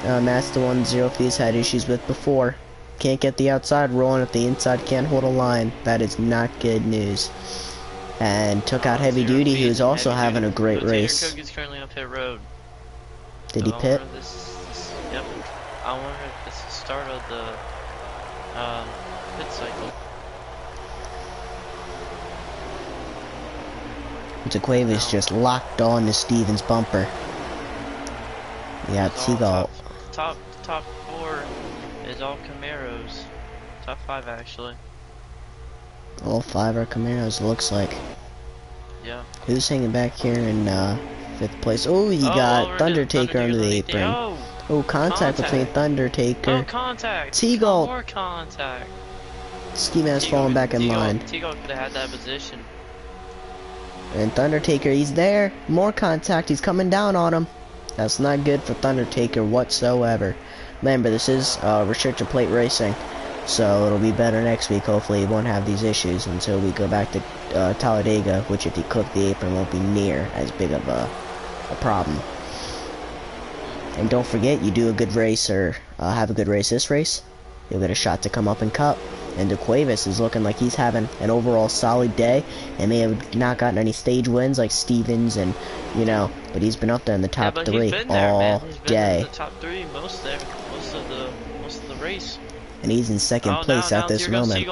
[SPEAKER 1] And that's the one 0 fees had issues with before. Can't get the outside rolling if the inside can't hold a line. That is not good news. And took out heavy duty, who was also having a great race.
[SPEAKER 2] Cook is currently on pit road.
[SPEAKER 1] Did he pit?
[SPEAKER 2] Yep. I wonder if this is the start of the pit cycle.
[SPEAKER 1] Cuevas just locked on to Stevens' bumper. Yeah, Teagle.
[SPEAKER 2] Top 4 is all Camaros. Top 5 actually.
[SPEAKER 1] All 5 are Camaros, looks like.
[SPEAKER 2] Yeah.
[SPEAKER 1] Who's hanging back here in 5th place? Oh, you got Thundertaker under the apron. Oh, contact between Thundertaker.
[SPEAKER 2] Oh, contact.
[SPEAKER 1] Teagle.
[SPEAKER 2] More contact.
[SPEAKER 1] Ski Mask falling back in line.
[SPEAKER 2] Teagle could have had that position.
[SPEAKER 1] And Thundertaker, he's there. More contact. He's coming down on him. That's not good for Thundertaker whatsoever. Remember, this is restrictor plate racing, so it'll be better next week. Hopefully, he won't have these issues until we go back to Talladega, which, if he clipped the apron, won't be near as big of a problem. And don't forget, you do a good race or have a good race this race, you'll get a shot to come up and cup. And Cuevas is looking like he's having an overall solid day, and may have not gotten any stage wins like Stevens and, but he's been up there in the top 3 all day.
[SPEAKER 2] In the top 3 most of the race.
[SPEAKER 1] And he's in second place at this moment.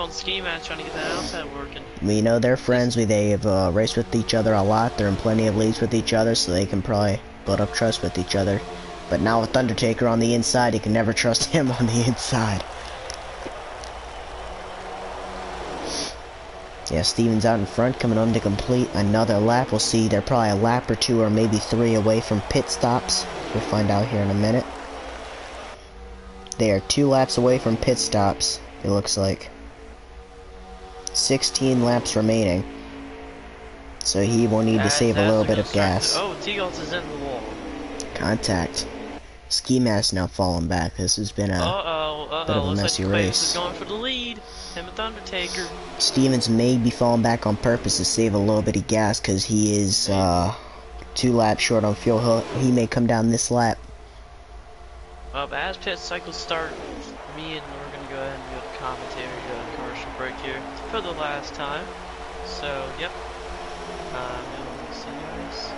[SPEAKER 1] We know they're friends. They've raced with each other a lot. They're in plenty of leagues with each other, so they can probably build up trust with each other. But now with Undertaker on the inside, you can never trust him on the inside. Yeah, Stevens out in front, coming on to complete another lap. We'll see, they're probably a lap or 2 or maybe 3 away from pit stops. We'll find out here in a minute. They are 2 laps away from pit stops, it looks like. 16 laps remaining. So he will need to save a little bit of gas.
[SPEAKER 2] Oh, Teagles is in the wall.
[SPEAKER 1] Contact. Ski Mask now falling back. This has been a bit of a messy race.
[SPEAKER 2] Is going for the lead. Him with Undertaker.
[SPEAKER 1] Stevens may be falling back on purpose to save a little bit of gas because he is 2 laps short on fuel. He may come down this lap.
[SPEAKER 2] As pit cycles start, me and we're gonna go ahead and go to commentary, commercial break here for the last time. So, yep. We'll see you guys.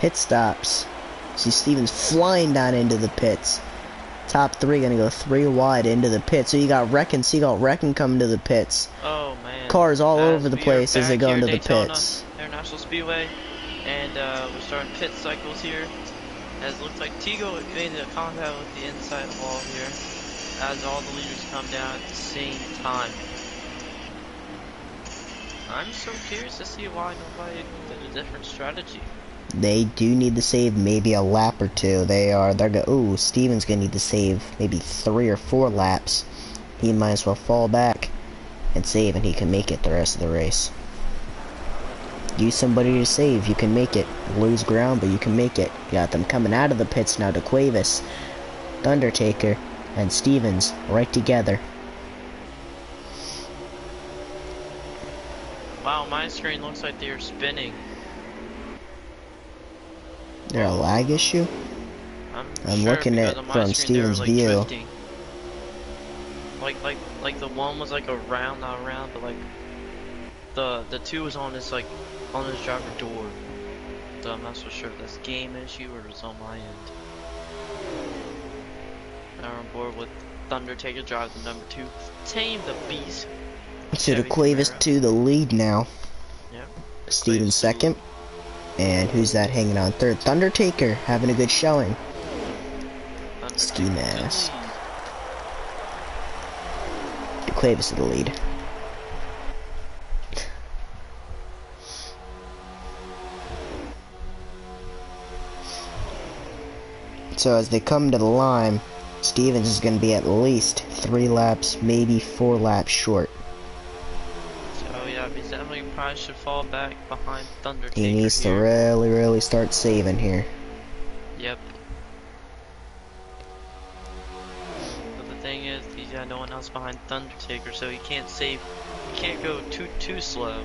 [SPEAKER 1] pit stops. See Stevens flying down into the pits. Top three gonna go 3 wide into the pits. So you got Wreck Seagull Wrecking coming to the pits.
[SPEAKER 2] Oh man.
[SPEAKER 1] Cars all over the
[SPEAKER 2] we are
[SPEAKER 1] place as they
[SPEAKER 2] back
[SPEAKER 1] go
[SPEAKER 2] here at
[SPEAKER 1] into the
[SPEAKER 2] Daytona
[SPEAKER 1] pits.
[SPEAKER 2] International Speedway, and we're starting pit cycles here. As it looks like Tigo made a contact with the inside wall here, as all the leaders come down at the same time. I'm so curious to see why nobody did a different strategy.
[SPEAKER 1] They do need to save maybe a lap or two. Ooh, Steven's gonna need to save maybe 3 or 4 laps. He might as well fall back and save, and he can make it the rest of the race. Use somebody to save, you can make it. Lose ground, but you can make it. You got them coming out of the pits now to Cuevas, Thundertaker, and Stevens right together.
[SPEAKER 2] Wow, my screen looks like they're spinning.
[SPEAKER 1] There a lag issue? I'm
[SPEAKER 2] sure,
[SPEAKER 1] looking at
[SPEAKER 2] on my
[SPEAKER 1] from
[SPEAKER 2] screen, they were,
[SPEAKER 1] Steven's
[SPEAKER 2] like,
[SPEAKER 1] view.
[SPEAKER 2] drifting. Like the one was like around, not around, but like the two was on his driver door. So I'm not so sure if that's a game issue or it's on my end. Now we're on board with Thundertaker drive the number 2. Tame the beast.
[SPEAKER 1] So the Cuevas to the lead now.
[SPEAKER 2] Yeah.
[SPEAKER 1] Stevens second. And who's that hanging on third? Thundertaker having a good showing. Ski mask. Cuevas to the lead. So as they come to the line, Stevens is going to be at least 3 laps, maybe 4 laps short.
[SPEAKER 2] So yeah, he definitely probably should fall back behind Thundertaker.
[SPEAKER 1] He needs to really start saving here.
[SPEAKER 2] Yep. But the thing is, he's got no one else behind Thundertaker, so he can't save. He can't go too slow.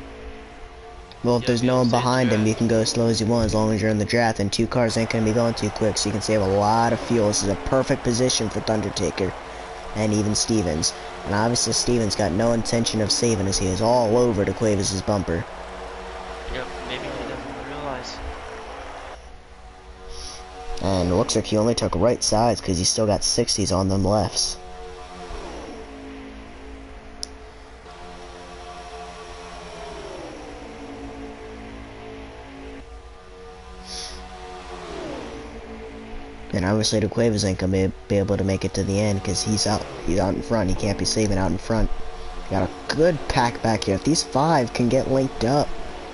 [SPEAKER 1] Well, if there's no one behind him, you can go as slow as you want as long as you're in the draft, and 2 cars ain't gonna be going too quick, so you can save a lot of fuel. This is a perfect position for Thundertaker and even Stevens. And obviously Stevens got no intention of saving as he is all over to Cuevas' bumper.
[SPEAKER 2] Yep, maybe he doesn't realize.
[SPEAKER 1] And it looks like he only took right sides because he still got 60s on them lefts. And obviously the Cuevas ain't gonna be able to make it to the end because he's out in front. He can't be saving out in front. Got a good pack back here. If these 5 can get linked up,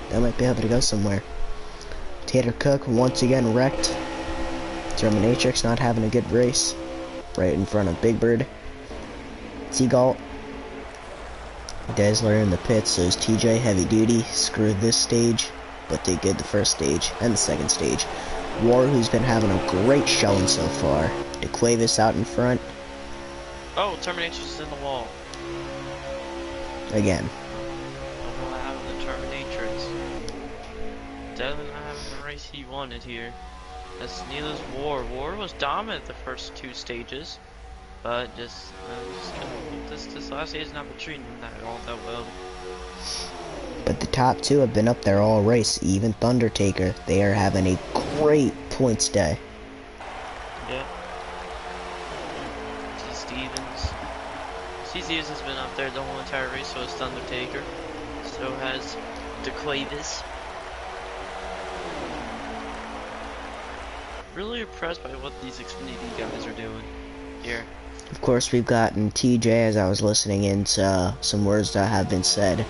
[SPEAKER 1] they might be able to go somewhere. Tater Cook once again wrecked. Terminatrix not having a good race. Right in front of Big Bird. Seagull. Dazzler in the pits, so is TJ Heavy Duty. Screwed this stage, but did good the first stage and the second stage. War, who's been having a great showing so far. De Cuevas out in front.
[SPEAKER 2] Oh, Terminatrix is in the wall.
[SPEAKER 1] Again.
[SPEAKER 2] I'm not having the Terminatrix. Definitely not having the race he wanted here. That's neither's War. War was dominant the first 2 stages, but just this last stage is not treating him that well.
[SPEAKER 1] But the top 2 have been up there all race. Even Thundertaker, they are having a great points day.
[SPEAKER 2] Yeah. Stevens has been up there the whole entire race, so has Thundertaker. So has De Cuevas. Really impressed by what these Xfinity guys are doing here.
[SPEAKER 1] Of course, we've gotten TJ, as I was listening into some words that have been said.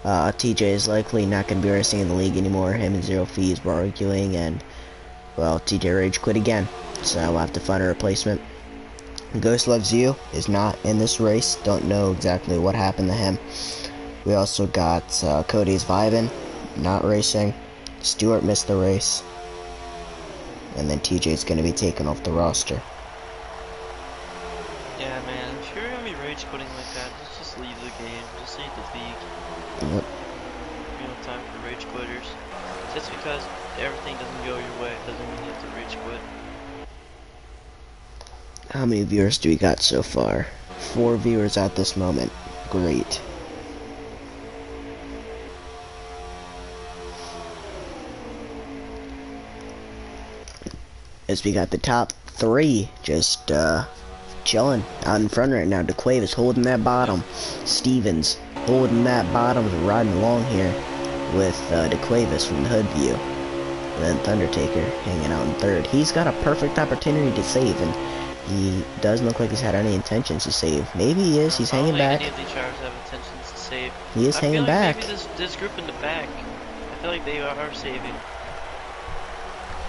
[SPEAKER 1] TJ is likely not going to be racing in the league anymore. Him and Zero Fees were arguing, and, well, TJ rage quit again. So we'll have to find a replacement. Ghost Loves You is not in this race. Don't know exactly what happened to him. We also got Cody's Vibin, not racing. Stewart missed the race. And then TJ's going to be taken off the roster.
[SPEAKER 2] Yeah, man, if you're gonna be rage quitting like that, just leave the game. Just leave the league.
[SPEAKER 1] Yep.
[SPEAKER 2] You know, time for rage quitters. Just because everything doesn't go your way doesn't mean you have to rage quit.
[SPEAKER 1] How many viewers do we got so far? 4 viewers at this moment. Great. as we got the top three just chilling out in front right now. DeQuavis holding that bottom. Stevens holding that bottom, riding along here with DeQuavis from the hood view. And then Thundertaker hanging out in third. He's got a perfect opportunity to save, and he doesn't look like he's had any intentions to save. Maybe he is. He's hanging back.
[SPEAKER 2] I don't think any of these drivers have intentions to save.
[SPEAKER 1] He is hanging back.
[SPEAKER 2] Maybe this group in the back, I feel like they are saving.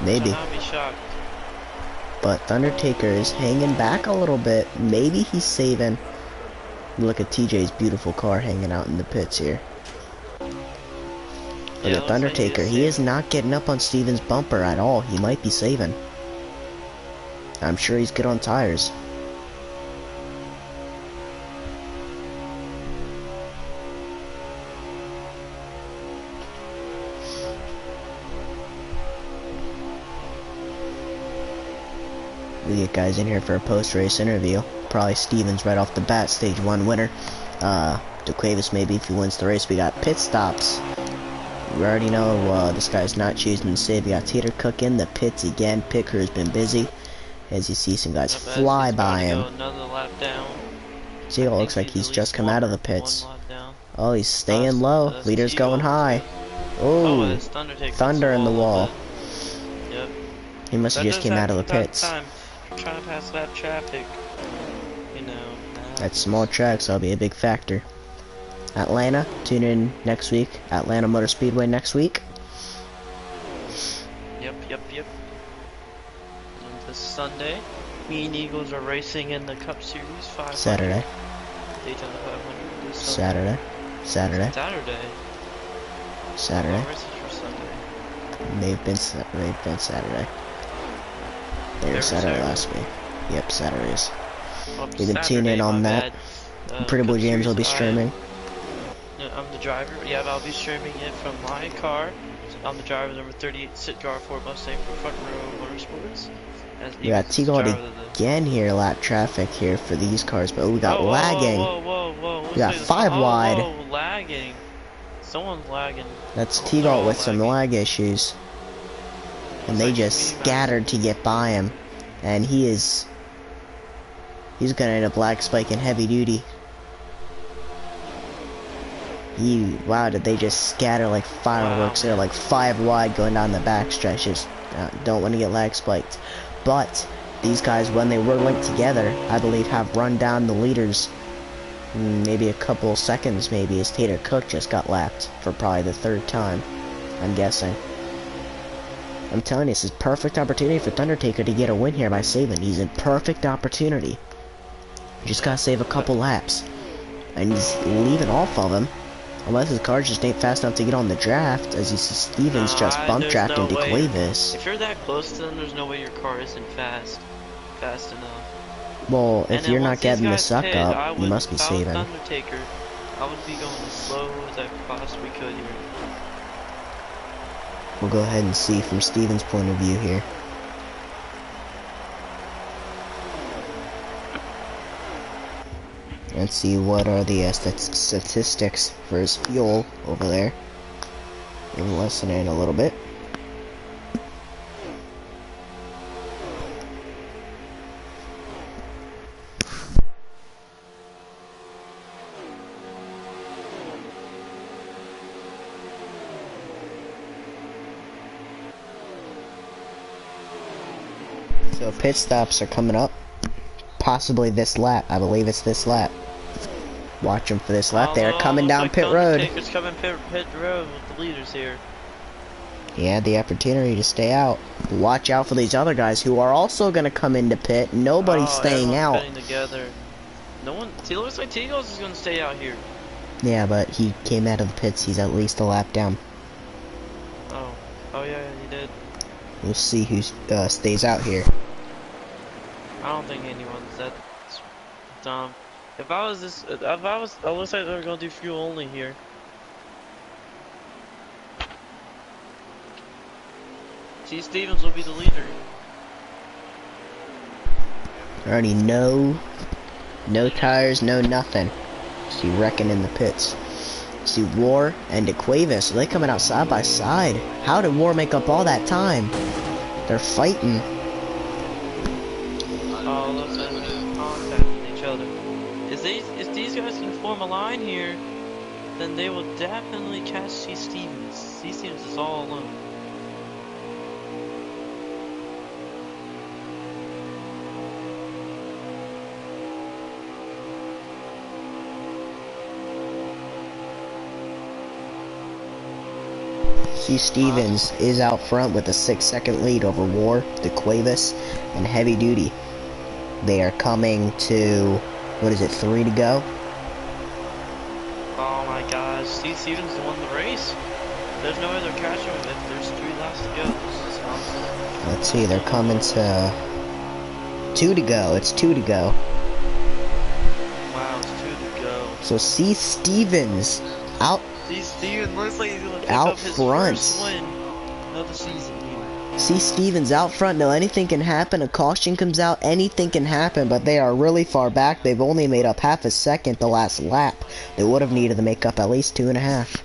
[SPEAKER 1] Maybe.
[SPEAKER 2] So I'll be shocked.
[SPEAKER 1] But Thundertaker is hanging back a little bit. Maybe he's saving. Look at TJ's beautiful car hanging out in the pits here. Look at Thundertaker. Like he is not getting up on Steven's bumper at all. He might be saving. I'm sure he's good on tires. We get guys in here for a post-race interview. Probably Stevens right off the bat, stage 1 winner. DeQuavis maybe if he wins the race. We got pit stops. We already know this guy's not choosing to save. We got Teeter Cook in the pits again. Pit crew's been busy. As you see some guys fly by him.
[SPEAKER 2] Another lap down.
[SPEAKER 1] See, it looks like he's just come out of the pits. Oh, he's staying low. Leader's going high. Oh, thunder in the wall.
[SPEAKER 2] Yep.
[SPEAKER 1] He must have just came out of the pits.
[SPEAKER 2] Trying to pass that traffic, you know.
[SPEAKER 1] That small track, so that'll be a big factor. Atlanta, tune in next week. Atlanta Motor Speedway next week. Yep.
[SPEAKER 2] And this Sunday, me and Eagles are racing in the Cup Series 500.
[SPEAKER 1] Saturday.
[SPEAKER 2] Daytona 500 this
[SPEAKER 1] Saturday.
[SPEAKER 2] Saturday.
[SPEAKER 1] Saturday.
[SPEAKER 2] For Sunday.
[SPEAKER 1] They've been Saturday. They were Saturday last week. Yep, Saturdays. You can tune in on that. Pretty Boy James will be streaming.
[SPEAKER 2] I'm the driver. Yeah, I'll be streaming it from my car. I'm the driver, number 38 Sitgar Ford Mustang for Front Row Motorsports.
[SPEAKER 1] We got T-Gold again here, lap traffic here for these cars, but we got lagging.
[SPEAKER 2] Whoa.
[SPEAKER 1] We got 5 wide.
[SPEAKER 2] Whoa, lagging. Someone's lagging.
[SPEAKER 1] That's T-Gold with some lag issues. And they just scattered to get by him. And he's gonna end up lag spiking heavy duty. Wow, did they just scatter like fireworks there, like 5 wide going down the back stretch. Just don't want to get lag spiked. But these guys, when they were linked together, I believe have run down the leaders maybe a couple seconds, maybe, as Tater Cook just got lapped for probably the 3rd time, I'm guessing. I'm telling you, this is perfect opportunity for Thundertaker to get a win here by saving. He's in perfect opportunity. You just gotta save a couple laps. And he's leaving off of him. Unless his car just ain't fast enough to get on the draft, as you see Stevens just bump draft into DeQuavis.
[SPEAKER 2] If you're that close to them, there's no way your car isn't fast enough.
[SPEAKER 1] Well, if you're not getting the suck up, you must be saving.
[SPEAKER 2] Thundertaker, I would be going as slow as I possibly could here.
[SPEAKER 1] We'll go ahead and see from Steven's point of view here. Let's see what are the statistics for his fuel over there. We'll listen in a little bit. So pit stops are coming up. Possibly this lap. I believe it's this lap. Watch them for this lap. They're coming down pit road.
[SPEAKER 2] It's coming pit road with the leaders here.
[SPEAKER 1] He had the opportunity to stay out. Watch out for these other guys who are also going to come into pit. Nobody's staying out.
[SPEAKER 2] Together. No one. It looks like T-Goes is going to stay out here.
[SPEAKER 1] Yeah, but he came out of the pits. He's at least a lap down.
[SPEAKER 2] Oh yeah, he did.
[SPEAKER 1] We'll see who stays out here.
[SPEAKER 2] I don't think anyone's that dumb. It looks like they're gonna do fuel only here. T. Stevens will be the leader.
[SPEAKER 1] Already no tires, no nothing. See wrecking in the pits. See War and DeQuavis, are they coming out side by side? How did War make up all that time? They're fighting.
[SPEAKER 2] if these guys can form a line here, then they will definitely catch C. Stevens. C. Stevens is all alone.
[SPEAKER 1] C. Stevens is out front with a 6-second lead over War, DeQuavis, and Heavy Duty. They are coming to, what is it, 3 to go?
[SPEAKER 2] Oh my gosh, Steve Stevens won the race. There's no other catcher if there's 3 laps to go. This is nonsense.
[SPEAKER 1] Let's see, they're coming to 2 to go. It's 2 to go.
[SPEAKER 2] Wow, it's 2 to go.
[SPEAKER 1] So C. Stevens out.
[SPEAKER 2] C. Stevens looks like he's gonna pick
[SPEAKER 1] Out
[SPEAKER 2] up his
[SPEAKER 1] front.
[SPEAKER 2] first win of the season here.
[SPEAKER 1] C. Stevens out front. Now anything can happen. A caution comes out. Anything can happen. But they are really far back. They've only made up half a second the last lap. They would have needed to make up at least 2.5.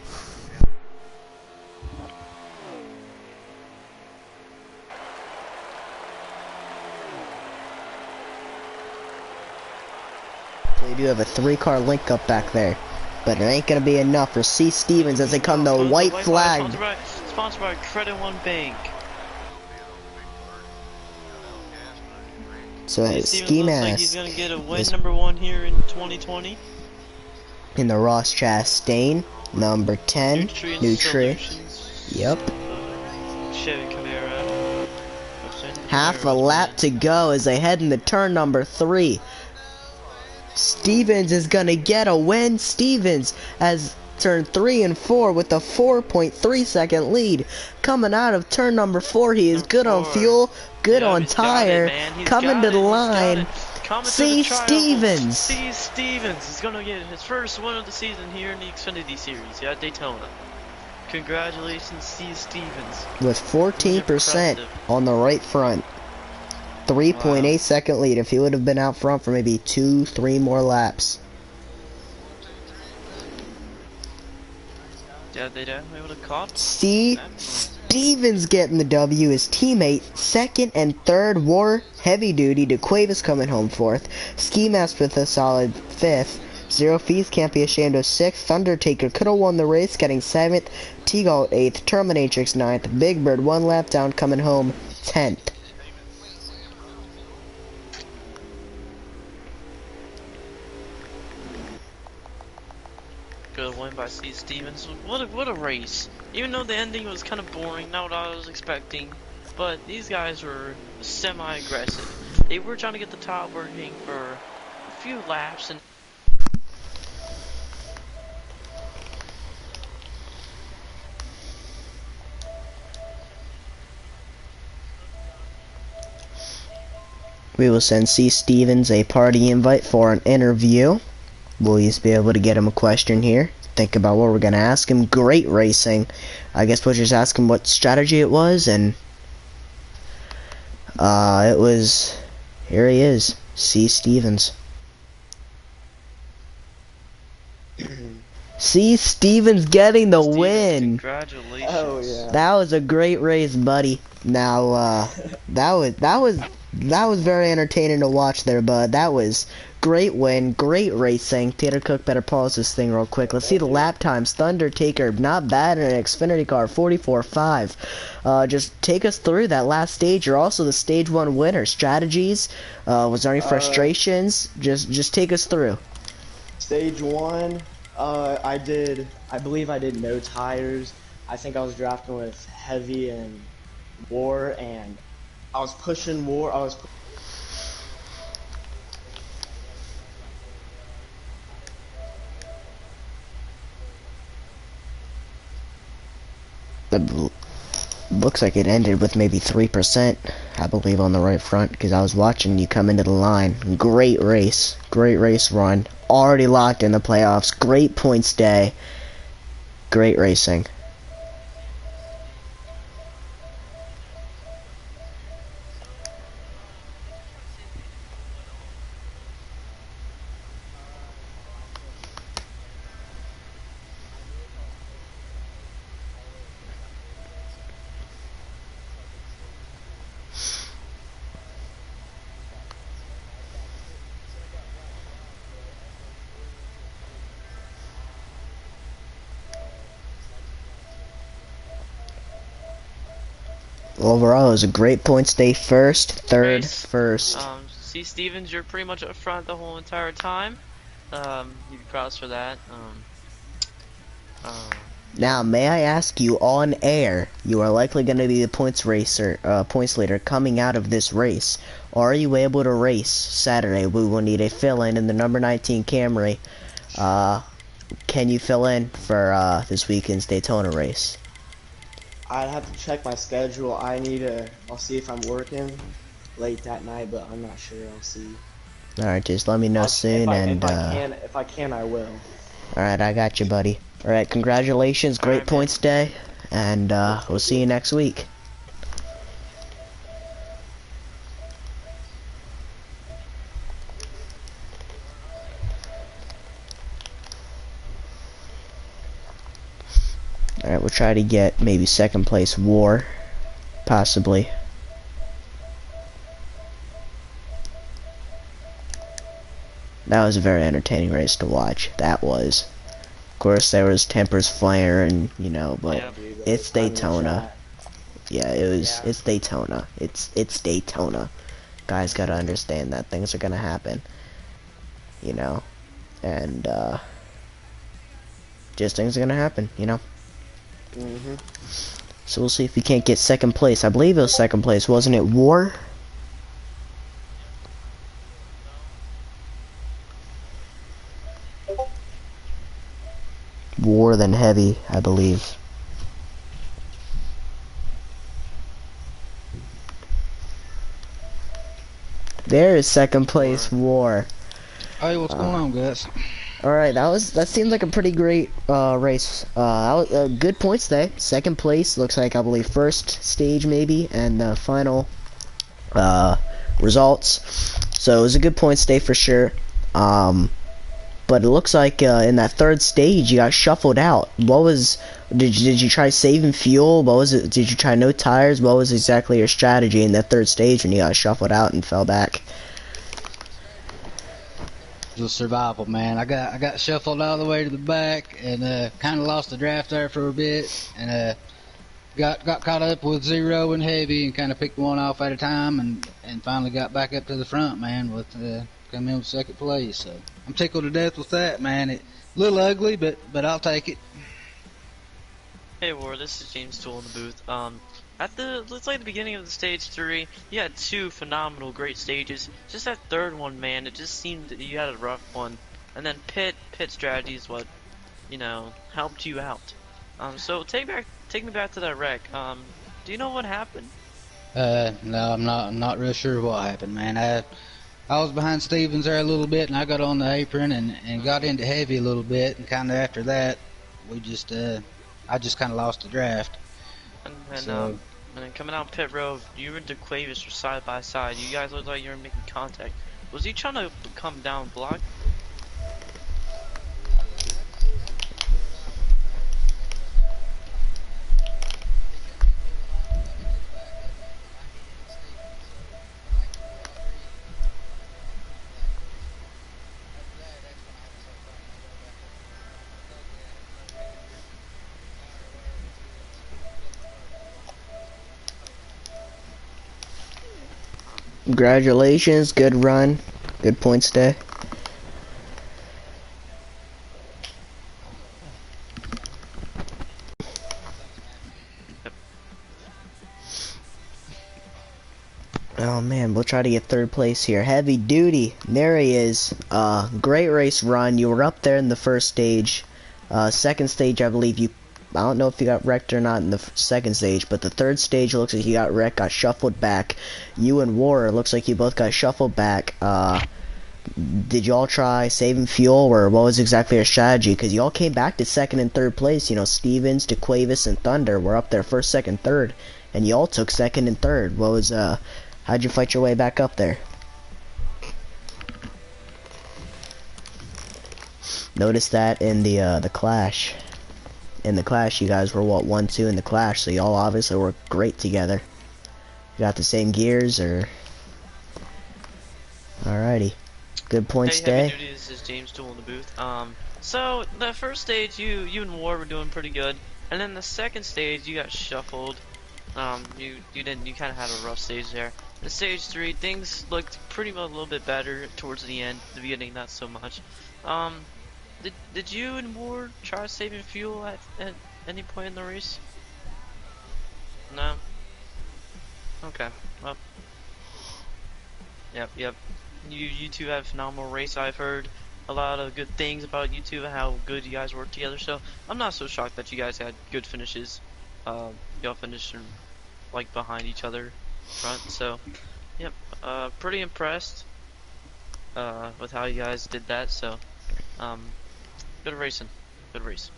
[SPEAKER 1] They do have a 3-car link up back there. But it ain't gonna be enough for C. Stevens as they come to white flag.
[SPEAKER 2] Sponsored by Credit One Bank.
[SPEAKER 1] So
[SPEAKER 2] C.
[SPEAKER 1] Ski
[SPEAKER 2] Stevens looks like
[SPEAKER 1] Mask
[SPEAKER 2] he's gonna get a win number 1 here in 2020.
[SPEAKER 1] in the Ross Chastain, number 10, Nutri. Yep.
[SPEAKER 2] Chevy Camaro.
[SPEAKER 1] Half a lap to go as they head into turn number 3. Stevens is gonna get a win. Stevens has turn 3 and 4 with a 4.3 second lead. Coming out of turn number 4, he is good on fuel, good on tire, coming to the line. C. Stevens.
[SPEAKER 2] C. Stevens is gonna get his first win of the season here in the Xfinity Series, at Daytona. Congratulations, C. Stevens.
[SPEAKER 1] With 14% on the right front. 3.8 second lead. If he would have been out front for maybe 2-3 more laps.
[SPEAKER 2] Yeah, they definitely would have caught.
[SPEAKER 1] C. Stevens getting the W. His teammate, 2nd and 3rd, War, Heavy Duty, DeQuavis coming home 4th. Ski Mask with a solid 5th. Zero Fees can't be ashamed of 6th. Undertaker could have won the race, getting 7th. T-Galt 8th. Terminatrix 9th. Big Bird 1 lap down, coming home 10th.
[SPEAKER 2] Good win by C. Stevens. What a race. Even though the ending was kind of boring, not what I was expecting. But these guys were semi-aggressive. They were trying to get the top working for a few laps and
[SPEAKER 1] We will send C. Stevens a party invite for an interview. Will you be able to get him a question here? Think about what we're going to ask him. Great racing. I guess we'll just ask him what strategy it was, and it was, here he is, C. Stevens. C. Stevens getting the win.
[SPEAKER 2] Congratulations.
[SPEAKER 4] Oh yeah.
[SPEAKER 1] That was a great race, buddy. Now, that was very entertaining to watch there, bud. That was great win, great racing. Peter Cook, better pause this thing real quick. Let's see the lap times. Thundertaker, not bad in an Xfinity car, 44.5. Just take us through that last stage. You're also the stage 1 winner. Strategies. Was there any frustrations? Just take us through.
[SPEAKER 4] Stage 1, I believe I did no tires. I think I was drafting with Heavy and War, and I was pushing War.
[SPEAKER 1] It looks like it ended with maybe 3%, I believe, on the right front, because I was watching you come into the line. Great race run. Already locked in the playoffs. Great points day. Great racing. Overall, it was a great points day. First, third,
[SPEAKER 2] Race.
[SPEAKER 1] first.
[SPEAKER 2] See, Stevens, you're pretty much up front the whole entire time. You'd be proud for that.
[SPEAKER 1] Now, may I ask you on air, you are likely going to be the points leader coming out of this race. Are you able to race Saturday? We will need a fill-in in the number 19 Camry. Can you fill in for this weekend's Daytona race?
[SPEAKER 4] I'd have to check my schedule. I'll see if I'm working late that night, but I'm not sure. I'll see.
[SPEAKER 1] Alright, just let me know soon, and
[SPEAKER 4] If I can, I will.
[SPEAKER 1] alright, I got you, buddy. Alright, congratulations, great
[SPEAKER 2] Alright, man.
[SPEAKER 1] points day, and we'll see you next week. Alright, we'll try to get maybe second place War, possibly. That was a very entertaining race to watch. That was. Of course, there was tempers flaring, you know, but
[SPEAKER 2] Yeah.
[SPEAKER 1] it's Daytona. Yeah, it was.
[SPEAKER 4] Yeah.
[SPEAKER 1] It's Daytona. It's Daytona. Guys gotta understand that things are gonna happen. You know, and just things are gonna happen. You know.
[SPEAKER 4] Mhm.
[SPEAKER 1] So we'll see if we can't get second place. I believe it was second place, wasn't it? War. War then Heavy, I believe. There is second place War.
[SPEAKER 5] Hey, what's going on, guys?
[SPEAKER 1] All right, that seems like a pretty great race. That was, good points day. Second place looks like I believe first stage maybe, and the final results. So it was a good points day for sure. But it looks like in that third stage you got shuffled out. What was did you try saving fuel? What was it? Did you try no tires? What was exactly your strategy in that third stage when you got shuffled out and fell back?
[SPEAKER 5] It was survival, man. I got shuffled all the way to the back and kind of lost the draft there for a bit, and got caught up with Zero and Heavy and kind of picked one off at a time, and finally got back up to the front, man. With come in with second place, so I'm tickled to death with that, man. It a little ugly, but I'll take it.
[SPEAKER 2] Hey War, this is James Tool in the booth. Let's say the beginning of the stage 3, you had 2 phenomenal great stages. Just that third one, man, it just seemed that you had a rough one. And then pit strategy is what, helped you out. So take me back to that wreck. Do you know what happened?
[SPEAKER 5] No, I'm not real sure what happened, man. I was behind Stevens there a little bit, and I got on the apron and got into Heavy a little bit, and kind of after that, I just kind of lost the draft.
[SPEAKER 2] And then coming out pit road, you and DeQuavis were side by side. You guys looked like you were making contact. Was he trying to come down block?
[SPEAKER 1] Congratulations, good run, good points day. Oh man, we'll try to get third place here. Heavy Duty, there he is. Great race run. You were up there in the first stage. Second stage, I believe I don't know if you got wrecked or not in the second stage, but the third stage looks like you got wrecked, got shuffled back. You and War, looks like you both got shuffled back. Did y'all try saving fuel, or what was exactly your strategy? Because y'all came back to second and third place. You know, Stevens, DeQuavis, and Thunder were up there first, second, third, and y'all took second and third. What was how'd you fight your way back up there? Notice that in the clash. In the clash, you guys were what, 1-2 in the clash, so y'all obviously worked great together. You got the same gears, or? Alrighty, good points
[SPEAKER 2] Hey,
[SPEAKER 1] day.
[SPEAKER 2] Heavy Duty, this is James Tool in the booth. So the first stage, you and War were doing pretty good, and then the second stage, you got shuffled. You kind of had a rough stage there. In stage 3, things looked pretty much a little bit better towards the end. The beginning, not so much. Um, did you and Ward try saving fuel at any point in the race? No. Okay. Well, yep. You two have a phenomenal race. I've heard a lot of good things about you two and how good you guys work together. So I'm not so shocked that you guys had good finishes. Y'all finished like behind each other front. So yep. Pretty impressed with how you guys did that. So good racing. Good race.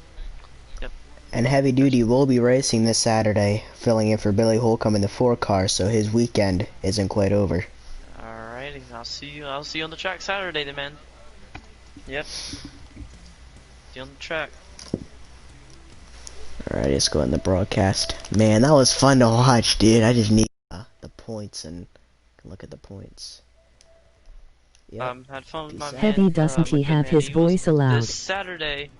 [SPEAKER 2] Yep.
[SPEAKER 1] And Heavy Duty will be racing this Saturday, filling in for Billy Holcomb in the 4 car, so his weekend isn't quite over.
[SPEAKER 2] Alrighty. I'll see you on the track Saturday, then, man. Yep. See you on the track.
[SPEAKER 1] Alright, let's go in the broadcast. Man, that was fun to watch, dude. I just need the points and look at the points. Yep.
[SPEAKER 2] Had fun with my
[SPEAKER 1] Peace out.
[SPEAKER 2] man.
[SPEAKER 3] Heavy, doesn't
[SPEAKER 2] my
[SPEAKER 3] he
[SPEAKER 2] good
[SPEAKER 3] have
[SPEAKER 2] man
[SPEAKER 3] his
[SPEAKER 2] Eagles.
[SPEAKER 3] voice allowed?
[SPEAKER 2] This Saturday,